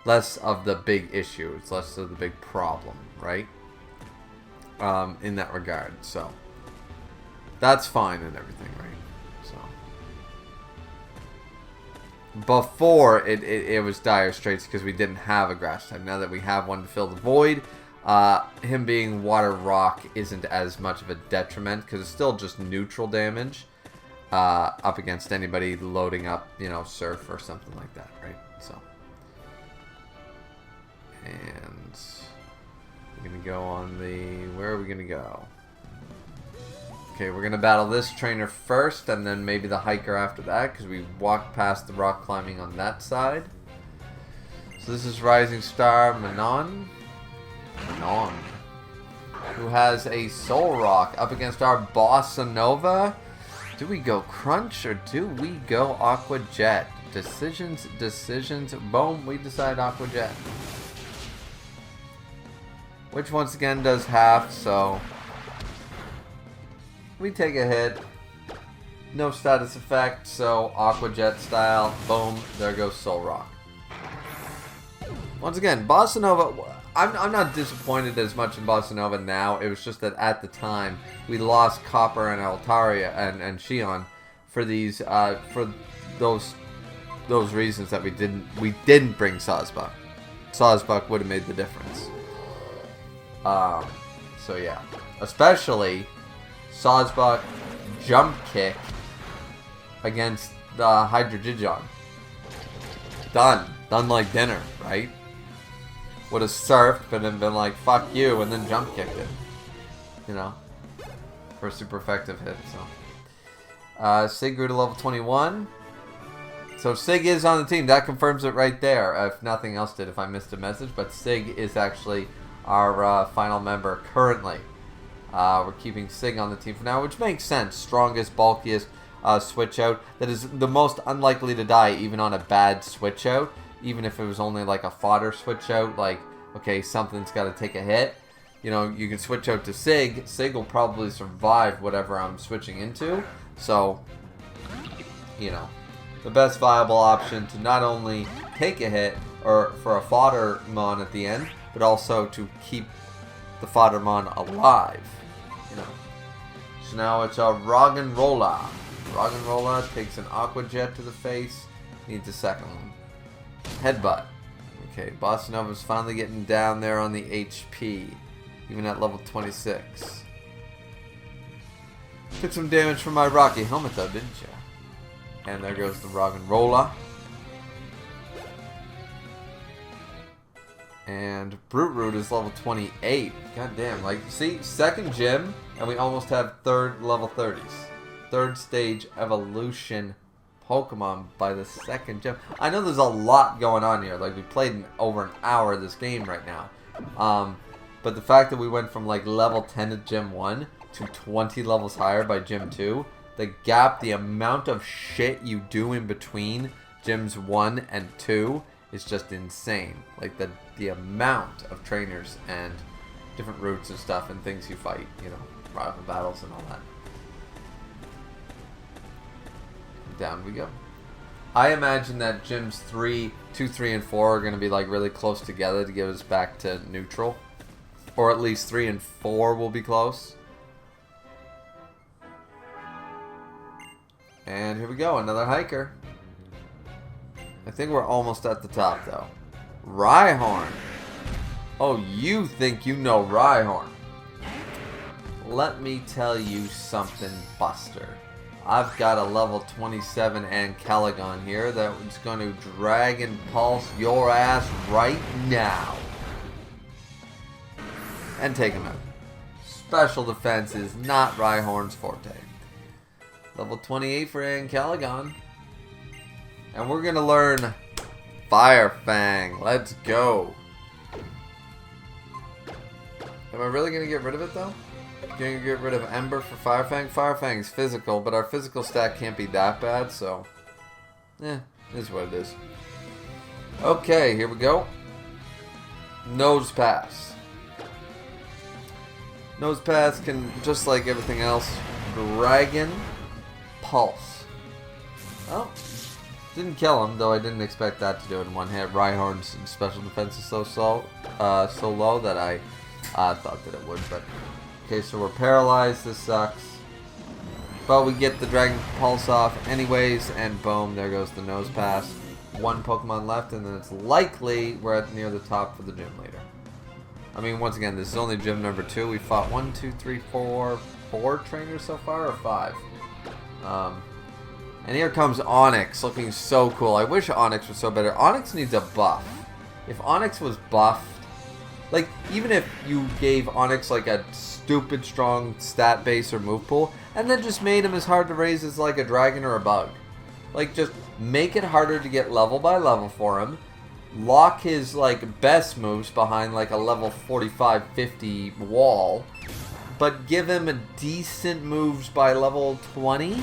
of the big issue. It's less of the big problem, right? In that regard, so that's fine and everything, right? So before it was dire straits because we didn't have a grass type. Now that we have one to fill the void, him being water rock isn't as much of a detriment because it's still just neutral damage up against anybody loading up, you know, surf or something like that, right? So, and we're gonna go on the, where are we gonna go? Okay, we're gonna battle this trainer first and then maybe the hiker after that because we walked past the rock climbing on that side. So this is Rising Star Manon, who has a Soul Rock up against our Bossa Nova. Do we go Crunch or do we go Aqua Jet? Decisions. Boom, we decide Aqua Jet. Which once again does half, so we take a hit. No status effect, so Aqua Jet style. Boom, there goes Soul Rock. Once again, Bossa Nova, I'm not disappointed as much in Bossa Nova now. It was just that at the time we lost Copper and Altaria and Shion for these for those reasons that we didn't bring Sawsbuck. Sawsbuck would have made the difference. So yeah, especially Sawsbuck jump kick against the Hydra-Gigon. Done like dinner, right? Would have surfed, but then been like, fuck you, and then jump kicked it. You know? For a super effective hit, so. Sig grew to level 21. So Sig is on the team. That confirms it right there. If nothing else did, if I missed a message. But Sig is actually our final member currently. We're keeping Sig on the team for now, which makes sense. Strongest, bulkiest switch out. That is the most unlikely to die, even on a bad switch out. Even if it was only like a fodder switch out, like, okay, something's got to take a hit. You know, you can switch out to Sig. Sig will probably survive whatever I'm switching into. So, you know, the best viable option to not only take a hit or for a fodder mon at the end, but also to keep the fodder mon alive. You know. So now it's a Roggenrola. Roggenrola takes an Aqua Jet to the face. Needs a second one. Headbutt. Okay, Bossa Nova's finally getting down there on the HP, even at level 26. Took some damage from my Rocky Helmet though, didn't you? And there goes the Roggenrola. And Brute Root is level 28. God damn, like, see, second gym, and we almost have third level 30s. Third stage evolution Pokemon by the second gym. I know there's a lot going on here. Like, we played over an hour of this game right now. But the fact that we went from like level 10 at Gym 1 to 20 levels higher by Gym 2, the gap, the amount of shit you do in between Gyms 1 and 2 is just insane. Like the amount of trainers and different routes and stuff and things you fight, you know, rival battles and all that. Down we go. I imagine that gyms 2, 3, and 4 are going to be like really close together to get us back to neutral. Or at least 3 and 4 will be close. And here we go, another hiker. I think we're almost at the top though. Rhyhorn. Oh, you think you know Rhyhorn. Let me tell you something, Buster. I've got a level 27 Ancalagon here that is going to Dragon Pulse your ass right now. and take him out. Special defense is not Rhyhorn's forte. Level 28 for Ancalagon. And we're going to learn Fire Fang. Let's go. Am I really going to get rid of it though? Going to get rid of Ember for Fire Fang? Fire Fang's physical, but our physical stat can't be that bad, so... it is what it is. Okay, here we go. Nose Pass. Nose Pass can, just like everything else, Dragon Pulse. Oh, didn't kill him, though I didn't expect that to do it in one hit. Rhyhorn's special defense is so low that I thought that it would, but... Okay, so we're paralyzed, this sucks. But we get the Dragon Pulse off anyways, and boom, there goes the Nose Pass. One Pokemon left, and then it's likely we're at near the top for the gym leader. I mean, once again, this is only gym number 2. We fought 1, 2, 3, 4 trainers so far, or 5. And here comes Onix, looking so cool. I wish Onix was so better. Onix needs a buff. If Onix was buffed, like, even if you gave Onix like a stupid strong stat base or move pool, and then just made him as hard to raise as like a dragon or a bug. Like, just make it harder to get level by level for him. Lock his like best moves behind like a level 45, 50 wall, but give him a decent moves by level 20.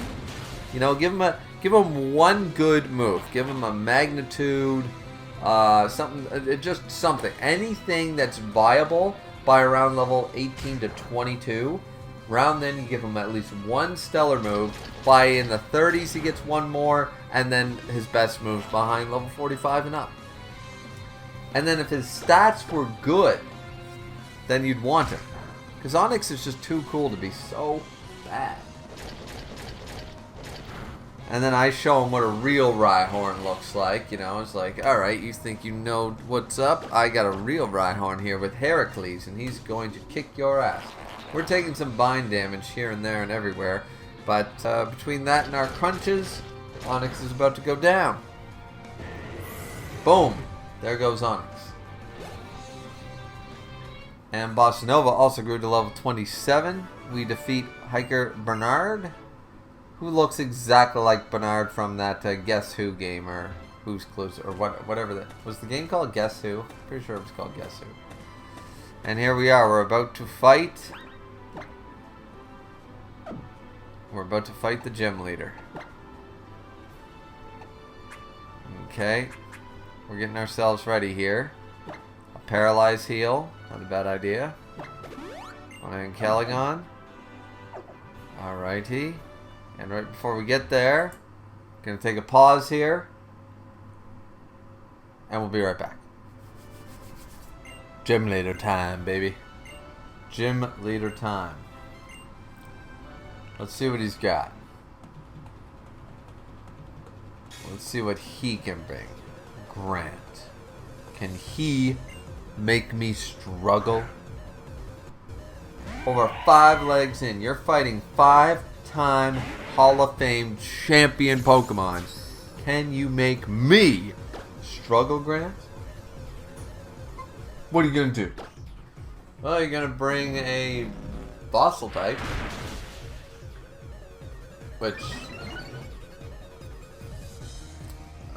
You know, give him one good move. Give him a magnitude, just something, anything that's viable by around level 18 to 22. Round then you give him at least one stellar move. By in the 30s he gets one more, and then his best moves behind level 45 and up. And then if his stats were good, then you'd want him. Because Onix is just too cool to be so bad. And then I show him what a real Rhyhorn looks like. You know, it's like, alright, you think you know what's up? I got a real Rhyhorn here with Heracles, and he's going to kick your ass. We're taking some bind damage here and there and everywhere. But between that and our crunches, Onix is about to go down. Boom. There goes Onix. And Bossa Nova also grew to level 27. We defeat Hiker Bernard, who looks exactly like Bernard from that Guess Who game, or Who's Clues, or whatever that was. The game called Guess Who? Pretty sure it was called Guess Who. And here we are. We're about to fight. We're about to fight the gym leader. Okay. We're getting ourselves ready here. A paralyze heal. Not a bad idea. On Ancalagon. Alrighty. And right before we get there, gonna take a pause here. And we'll be right back. Gym leader time, baby. Gym leader time. Let's see what he's got. Let's see what he can bring. Grant. Can he make me struggle? Over 5 legs in, you're fighting 5-time Hall of Fame champion Pokemon. Can you make me struggle, Grant? What are you going to do? Well, you're going to bring a fossil type. Which...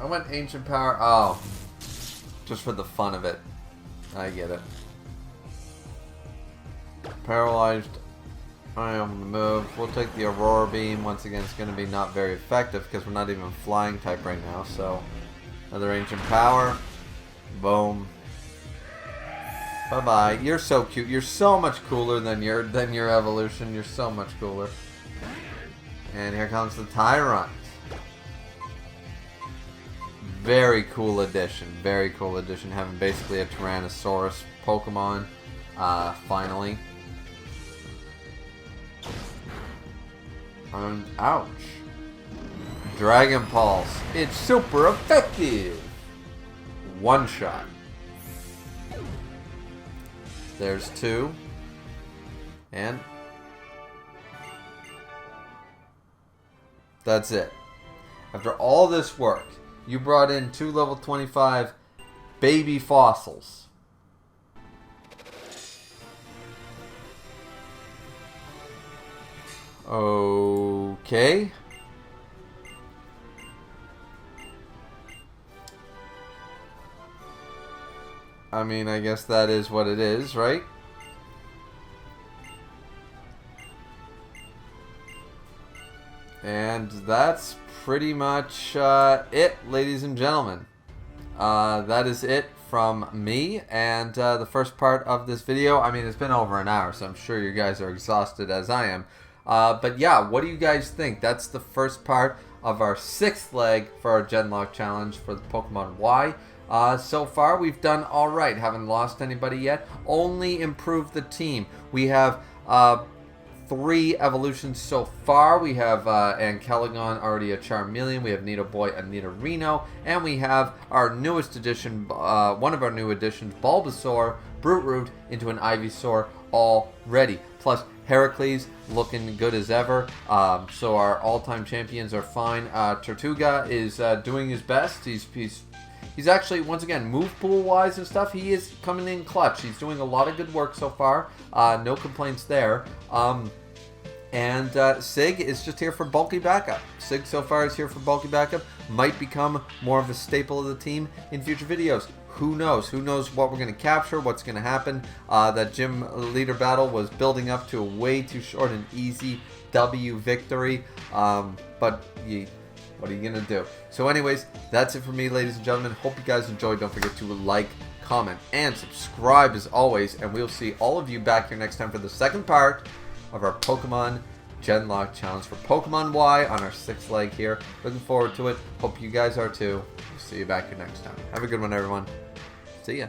I went Ancient Power. Oh. Just for the fun of it. I get it. Paralyzed. I am on the move. We'll take the Aurora Beam. Once again, it's going to be not very effective because we're not even flying type right now. So, another Ancient Power. Boom. Bye-bye. You're so cute. You're so much cooler than your evolution. You're so much cooler. And here comes the Tyrant. Very cool addition. Very cool addition. Having basically a Tyrannosaurus Pokemon. Finally. And ouch. Dragon Pulse. It's super effective. One shot. There's 2. And that's it. After all this work, you brought in 2 level 25 baby fossils. Okay. I mean, I guess that is what it is, right? And that's pretty much it, ladies and gentlemen. That is it from me and the first part of this video. I mean, it's been over an hour, so I'm sure you guys are exhausted as I am. But yeah, what do you guys think? That's the first part of our 6th leg for our GenLocke challenge for the Pokemon Y. So far, we've done alright. Haven't lost anybody yet. Only improved the team. We have 3 evolutions so far. We have Ankelagon, already a Charmeleon. We have Nidoboy, a Nidorino. And we have our newest addition, one of our new additions, Bulbasaur, Brute Root, into an Ivysaur already. Plus, Heracles looking good as ever. So our all-time champions are fine. Tortuga is doing his best. He's actually, once again, move pool wise and stuff, he is coming in clutch. He's doing a lot of good work so far. No complaints there. And Sig is just here for bulky backup. Sig so far is here for bulky backup. Might become more of a staple of the team in future videos. Who knows? Who knows what we're going to capture, what's going to happen. That gym leader battle was building up to a way too short and easy W victory. But what are you going to do? So anyways, that's it for me, ladies and gentlemen. Hope you guys enjoyed. Don't forget to like, comment, and subscribe as always. And we'll see all of you back here next time for the second part of our Pokemon GenLocke challenge for Pokemon Y on our 6th leg here. Looking forward to it. Hope you guys are too. We'll see you back here next time. Have a good one, everyone. See ya.